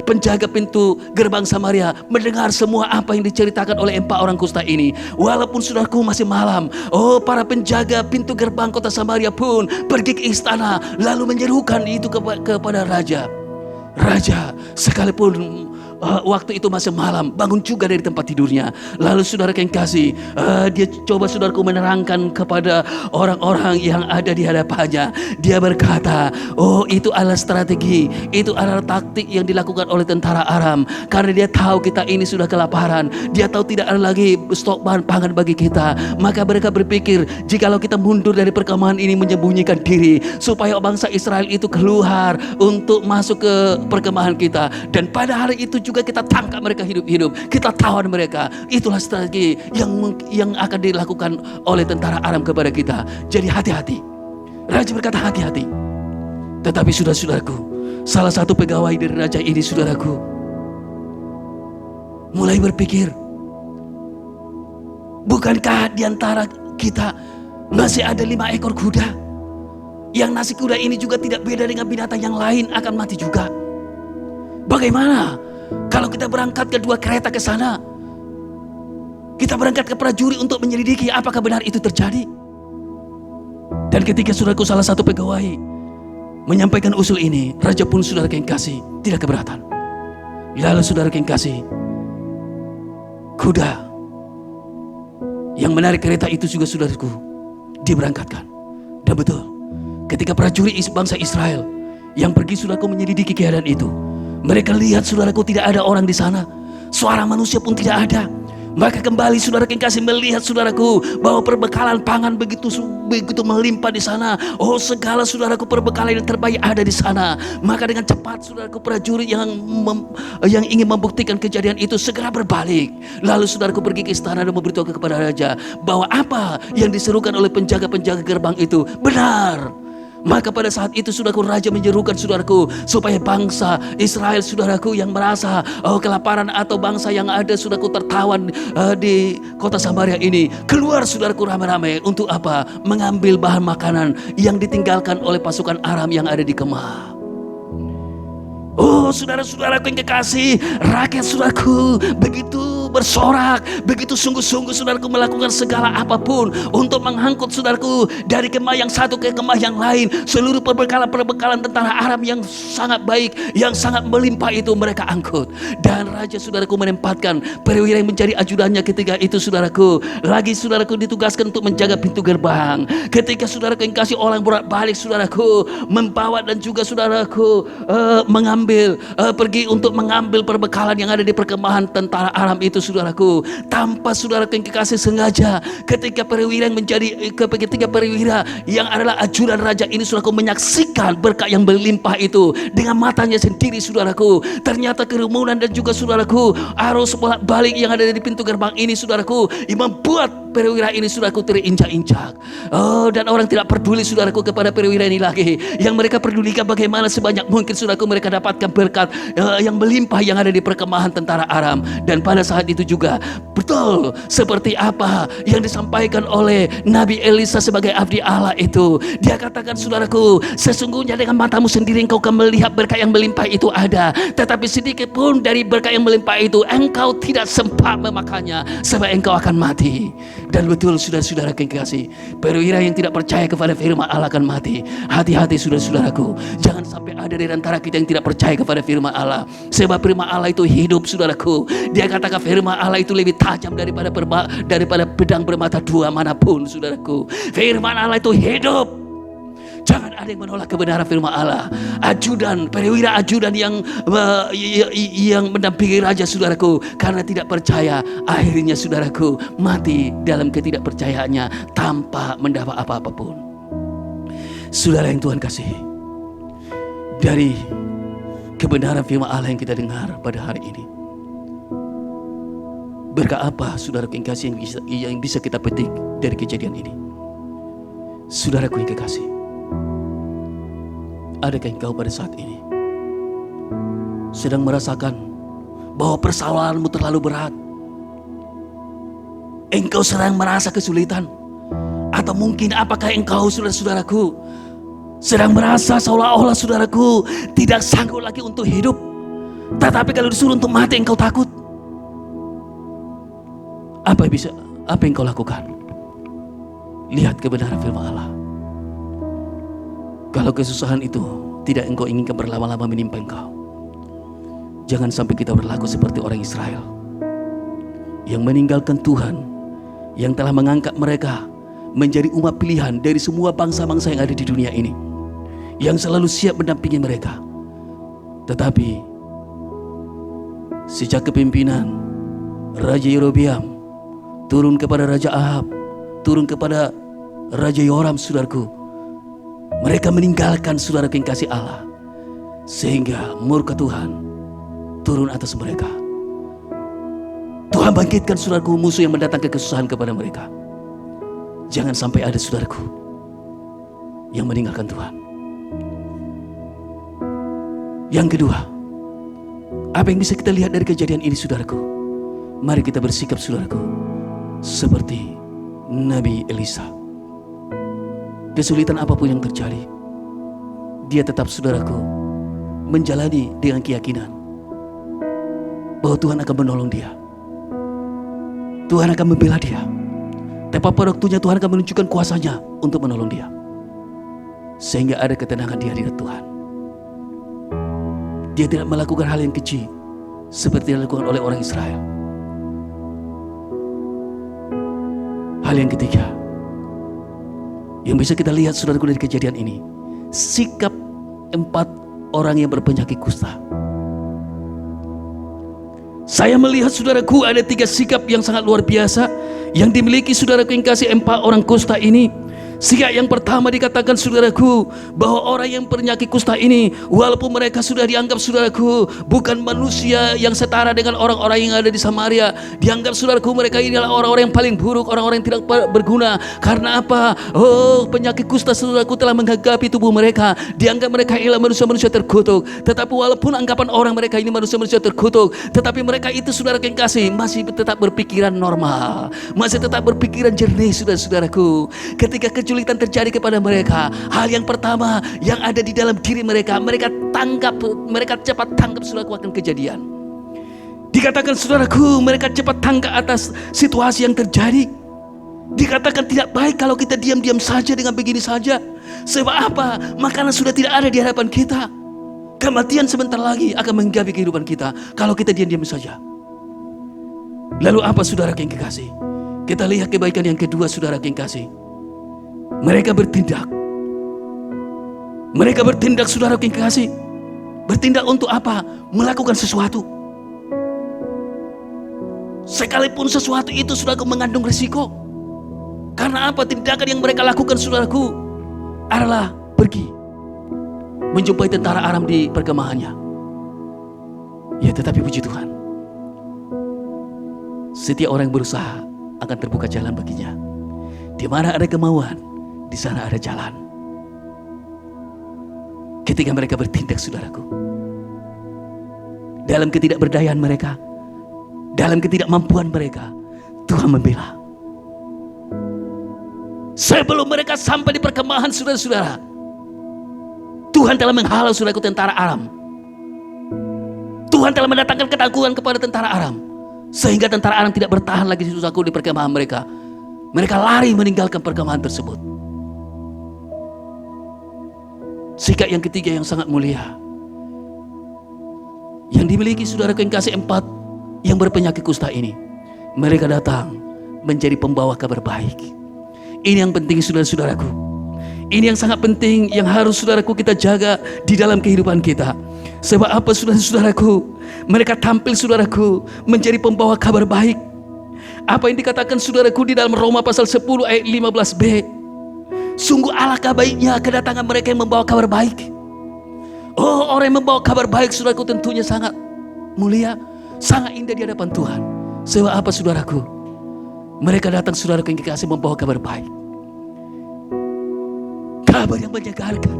penjaga pintu gerbang Samaria mendengar semua apa yang diceritakan oleh 4 orang kusta ini, walaupun, saudaraku, masih malam, oh, para penjaga pintu gerbang kota Samaria pun pergi ke istana lalu menyerukan itu kepada raja. Raja, sekalipun waktu itu masih malam, bangun juga dari tempat tidurnya. Lalu, saudara yang kasih, dia coba, saudaraku, menerangkan kepada orang-orang yang ada di hadapannya. Dia berkata, oh, itu adalah strategi, itu adalah taktik yang dilakukan oleh tentara Aram. Karena dia tahu kita ini sudah kelaparan, dia tahu tidak ada lagi stok bahan pangan bagi kita. Maka mereka berpikir, jikalau kita mundur dari perkemahan ini, menyembunyikan diri, supaya bangsa Israel itu keluar untuk masuk ke perkemahan kita. Dan pada hari itu juga kita tangkap mereka hidup-hidup, kita tawan mereka. Itulah strategi yang akan dilakukan oleh tentara Aram kepada kita. Jadi hati-hati. Raja berkata hati-hati. Tetapi saudaraku, salah satu pegawai dari raja ini, saudaraku, mulai berpikir, bukankah di antara kita masih ada 5 ekor kuda? Yang nasi kuda ini juga tidak beda dengan binatang yang lain, akan mati juga. Bagaimana kalau kita berangkat ke 2 kereta ke sana? Kita berangkat ke prajurit untuk menyelidiki apakah benar itu terjadi. Dan ketika, saudaraku, salah satu pegawai menyampaikan usul ini, raja pun, saudara yang kasih, tidak keberatan. Lalu, saudara yang kasih, kuda yang menarik kereta itu juga, saudaraku, diberangkatkan. Dan betul, Ketika prajurit bangsa Israel yang pergi saudaraku menyelidiki keadaan itu, mereka lihat saudaraku tidak ada orang di sana, suara manusia pun tidak ada. Maka kembali saudara yang kasih melihat saudaraku bahwa perbekalan pangan begitu melimpah di sana. Oh, segala saudaraku perbekalan yang terbaik ada di sana. Maka dengan cepat saudaraku prajurit yang ingin membuktikan kejadian itu segera berbalik. Lalu saudaraku pergi ke istana dan memberitahu kepada raja bahwa apa yang diserukan oleh penjaga-penjaga gerbang itu benar. Maka pada saat itu saudaraku raja menyerukan saudaraku supaya bangsa Israel saudaraku yang merasa kelaparan atau bangsa yang ada saudaraku tertawan di kota Samaria ini keluar saudaraku ramai-ramai untuk apa? Mengambil bahan makanan yang ditinggalkan oleh pasukan Aram yang ada di kemah. Oh, saudara-saudaraku yang kekasih, rakyat saudaraku begitu bersorak, begitu sungguh-sungguh saudaraku melakukan segala apapun untuk mengangkut saudaraku dari kemah yang satu ke kemah yang lain. Seluruh perbekalan tentara Aram yang sangat baik, yang sangat melimpah itu mereka angkut. Dan raja saudaraku menempatkan perwira yang menjadi ajudannya ketika itu saudaraku. Lagi saudaraku ditugaskan untuk menjaga pintu gerbang. Ketika saudaraku yang kasih orang bolak-balik saudaraku membawa dan juga saudaraku pergi untuk mengambil perbekalan yang ada di perkemahan tentara Aram itu saudaraku. Tanpa saudaraku yang kekasih sengaja ketika perwira yang adalah ajudan raja ini saudaraku menyaksikan berkat yang berlimpah itu dengan matanya sendiri saudaraku. Ternyata kerumunan dan juga saudaraku arus bolak-balik yang ada di pintu gerbang ini saudaraku yang membuat perwira ini saudaraku terinjak-injak. Oh, dan orang tidak peduli saudaraku kepada perwira ini lagi. Yang mereka pedulikan bagaimana sebanyak mungkin saudaraku mereka dapatkan berkat yang melimpah yang ada di perkemahan tentara Aram. Dan pada saat itu juga betul seperti apa yang disampaikan oleh Nabi Elisa sebagai abdi Allah itu. Dia katakan saudaraku, sesungguhnya dengan matamu sendiri engkau akan melihat berkat yang melimpah itu ada, tetapi sedikit pun dari berkat yang melimpah itu engkau tidak sempat memakannya sebab engkau akan mati. Dan betul saudara-saudara yang kekasih, perwira yang tidak percaya kepada firman Allah akan mati. Hati-hati saudara-saudaraku, jangan sampai ada di antara kita yang tidak percaya kepada firman Allah. Sebab firman Allah itu hidup saudaraku. Dia katakan firman Allah itu lebih tajam daripada pedang bermata dua manapun saudaraku. Firman Allah itu hidup. Jangan ada yang menolak kebenaran firman Allah. Perwira ajudan yang mendampingi raja saudaraku, karena tidak percaya, akhirnya saudaraku mati dalam ketidakpercayaannya tanpa mendapat apa-apa pun. Saudara yang Tuhan kasih, dari kebenaran firman Allah yang kita dengar pada hari ini, berkat apa saudaraku yang kasih yang bisa kita petik dari kejadian ini? Saudaraku yang kekasih, adakah engkau pada saat ini sedang merasakan bahwa persoalanmu terlalu berat? Engkau sedang merasa kesulitan? Atau mungkin apakah engkau saudara-saudaraku sedang merasa seolah-olah saudaraku tidak sanggup lagi untuk hidup, tetapi kalau disuruh untuk mati engkau takut? Apa yang kau lakukan? Lihat kebenaran firman Allah. Kalau kesusahan itu tidak engkau inginkan berlama-lama menimpa engkau, jangan sampai kita berlaku seperti orang Israel yang meninggalkan Tuhan, yang telah mengangkat mereka menjadi umat pilihan dari semua bangsa-bangsa yang ada di dunia ini, yang selalu siap mendampingi mereka. Tetapi sejak kepimpinan Raja Yerobeam turun kepada Raja Ahab, turun kepada Raja Yoram saudaraku, mereka meninggalkan saudara yang kasih Allah, sehingga murka Tuhan turun atas mereka. Tuhan bangkitkan saudaraku musuh yang mendatangkan kesusahan kepada mereka. Jangan sampai ada saudaraku yang meninggalkan Tuhan. Yang kedua, apa yang bisa kita lihat dari kejadian ini saudaraku? Mari kita bersikap saudaraku seperti Nabi Elisa. Kesulitan apapun yang terjadi, dia tetap saudaraku menjalani dengan keyakinan bahwa Tuhan akan menolong dia. Tuhan akan membela dia. Tepat pada waktunya Tuhan akan menunjukkan kuasanya untuk menolong dia, sehingga ada ketenangan di hadirat Tuhan. Dia tidak melakukan hal yang keji seperti yang dilakukan oleh orang Israel. Hal yang ketiga yang bisa kita lihat saudaraku dari kejadian ini, sikap 4 orang yang berpenyakit kusta. Saya melihat saudaraku ada 3 sikap yang sangat luar biasa yang dimiliki saudaraku yang kasih 4 orang kusta ini. Sikap yang pertama dikatakan saudaraku bahwa orang yang penyakit kusta ini, walaupun mereka sudah dianggap saudaraku bukan manusia yang setara dengan orang-orang yang ada di Samaria, dianggap saudaraku mereka ini adalah orang-orang yang paling buruk, orang-orang yang tidak berguna. Karena apa? Oh, penyakit kusta saudaraku telah menghadapi tubuh mereka. Dianggap mereka ialah manusia-manusia terkutuk. Tetapi walaupun anggapan orang mereka ini manusia-manusia terkutuk, tetapi mereka itu saudara yang kasih masih tetap berpikiran normal, masih tetap berpikiran jernih saudara-saudaraku. Ketika kesulitan terjadi kepada mereka, hal yang pertama yang ada di dalam diri mereka, mereka cepat tanggap saudaraku akan kejadian. Dikatakan saudaraku, mereka cepat tanggap atas situasi yang terjadi. Dikatakan tidak baik kalau kita diam-diam saja dengan begini saja. Sebab apa? Makanan sudah tidak ada di hadapan kita. Kematian sebentar lagi akan menghinggapi kehidupan kita kalau kita diam-diam saja. Lalu apa saudara yang kekasih? Kita lihat kebaikan yang kedua saudara yang kasih. Mereka bertindak. Mereka bertindak saudara yang kasih. Bertindak untuk apa? Melakukan sesuatu. Sekalipun sesuatu itu saudaraku mengandung risiko. Karena apa? Tindakan yang mereka lakukan saudaraku adalah pergi menjumpai tentara Aram di perkemahannya. Ya, tetapi puji Tuhan, setiap orang yang berusaha akan terbuka jalan baginya. Di mana ada kemauan, di sana ada jalan. Ketika mereka bertindak saudaraku, dalam ketidakberdayaan mereka, dalam ketidakmampuan mereka, Tuhan membela. Sebelum mereka sampai di perkemahan saudara-saudara, Tuhan telah menghalau saudaraku tentara Aram. Tuhan telah mendatangkan ketakutan kepada tentara Aram, sehingga tentara Aram tidak bertahan lagi saudaraku di perkemahan mereka. Mereka lari meninggalkan perkemahan tersebut. Sikap yang ketiga yang sangat mulia yang dimiliki saudara yang kasih 4 yang berpenyakit kusta ini, mereka datang menjadi pembawa kabar baik. Ini yang penting saudara-saudaraku. Ini yang sangat penting yang harus saudaraku kita jaga di dalam kehidupan kita. Sebab apa saudara-saudaraku? Mereka tampil saudaraku menjadi pembawa kabar baik. Apa yang dikatakan saudaraku di dalam Roma pasal 10 ayat 15b. Sungguh alangkah baiknya kedatangan mereka yang membawa kabar baik. Oh, orang yang membawa kabar baik saudaraku tentunya sangat mulia, sangat indah di hadapan Tuhan. Sebab apa saudaraku? Mereka datang saudaraku yang dikasih membawa kabar baik, kabar yang menyegarkan.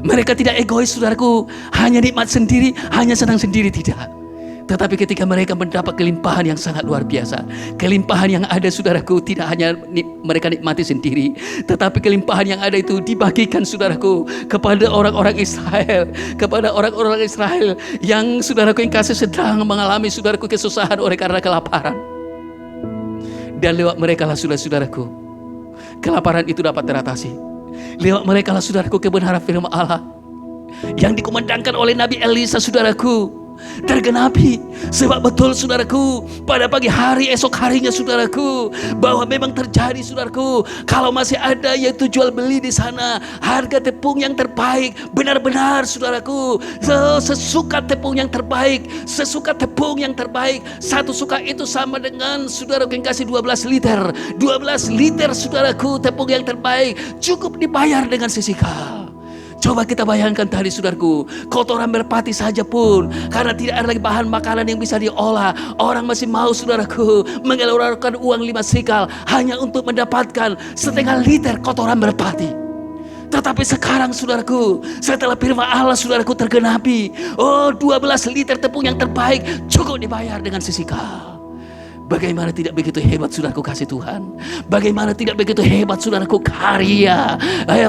Mereka tidak egois saudaraku, hanya nikmat sendiri, hanya senang sendiri, tidak. Tetapi ketika mereka mendapat kelimpahan yang sangat luar biasa, kelimpahan yang ada saudaraku tidak hanya mereka nikmati sendiri, tetapi kelimpahan yang ada itu dibagikan saudaraku kepada orang-orang Israel, kepada orang-orang Israel yang saudaraku yang kasih sedang mengalami saudaraku kesusahan oleh karena kelaparan. Dan lewat mereka lah saudara-saudaraku, kelaparan itu dapat teratasi. Lewat mereka lah saudaraku kebenaran firman Allah yang dikumandangkan oleh Nabi Elisa saudaraku tergenapi. Sebab betul saudaraku, pada pagi hari esok harinya saudaraku, bahwa memang terjadi saudaraku, kalau masih ada yaitu jual beli di sana, harga tepung yang terbaik, benar-benar saudaraku, sesuka tepung yang terbaik, sesuka tepung yang terbaik, satu suka itu sama dengan saudaraku yang kasih 12 liter 12 liter saudaraku tepung yang terbaik, cukup dibayar dengan sesikal. Coba kita bayangkan tadi saudaraku, kotoran merpati saja pun, karena tidak ada lagi bahan makanan yang bisa diolah, orang masih mau saudaraku mengeluarkan uang 5 sikal hanya untuk mendapatkan setengah liter kotoran merpati. Tetapi sekarang saudaraku, setelah firman Allah saudaraku tergenapi, oh 12 liter tepung yang terbaik cukup dibayar dengan sesikal. Bagaimana tidak begitu hebat saudaraku kasih Tuhan? Bagaimana tidak begitu hebat saudaraku karya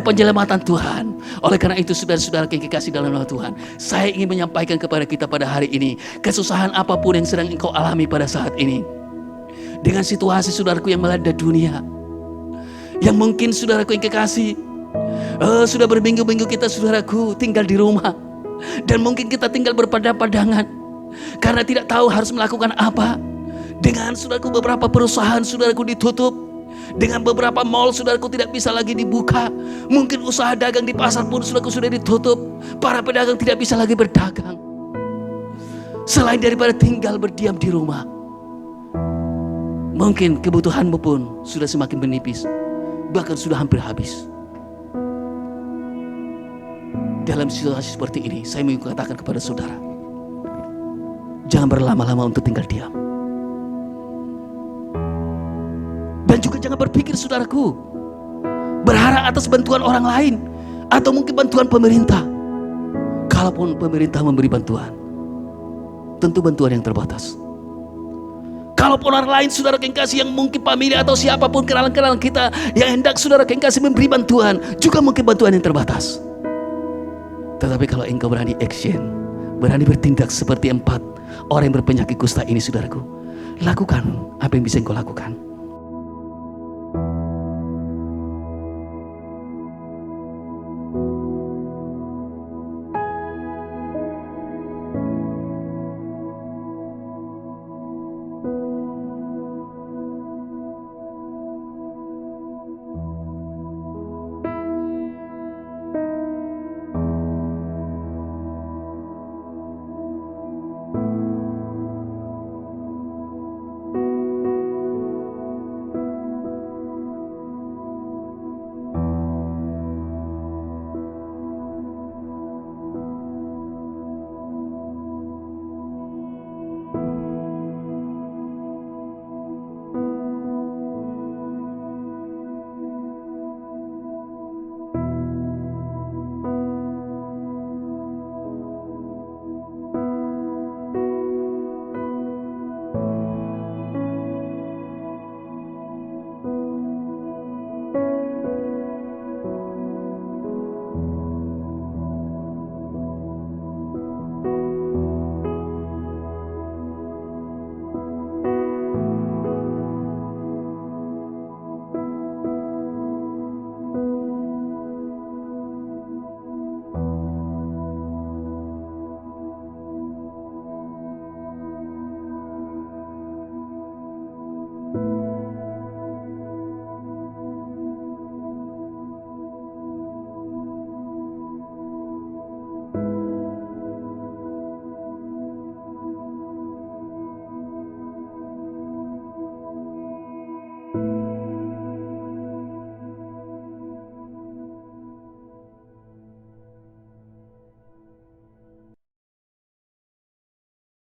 penyelamatan Tuhan? Oleh karena itu saudara-saudara yang kekasih dalam nama Tuhan, saya ingin menyampaikan kepada kita pada hari ini, kesusahan apapun yang sedang engkau alami pada saat ini, dengan situasi saudaraku yang melanda dunia, yang mungkin saudaraku yang kekasih, sudah berminggu-minggu kita saudaraku tinggal di rumah, dan mungkin kita tinggal berpandang-pandangan karena tidak tahu harus melakukan apa. Dengan saudaraku beberapa perusahaan saudaraku ditutup, Dengan beberapa mall saudaraku tidak bisa lagi dibuka. Mungkin usaha dagang di pasar pun saudaraku sudah ditutup. Para pedagang tidak bisa lagi berdagang. Selain daripada tinggal berdiam di rumah, mungkin kebutuhanmu pun sudah semakin menipis, bahkan sudah hampir habis. Dalam situasi seperti ini, saya mau katakan kepada saudara, jangan berlama-lama untuk tinggal diam. Dan juga jangan berpikir saudaraku, berharap atas bantuan orang lain, atau mungkin bantuan pemerintah. Kalaupun pemerintah memberi bantuan, tentu bantuan yang terbatas. Kalaupun orang lain saudara kekasih yang mungkin pamili atau siapapun kenalan-kenalan kita yang hendak saudara kekasih memberi bantuan, juga mungkin bantuan yang terbatas. Tetapi kalau engkau berani action, berani bertindak seperti 4 orang yang berpenyakit kusta ini saudaraku, lakukan apa yang bisa engkau lakukan.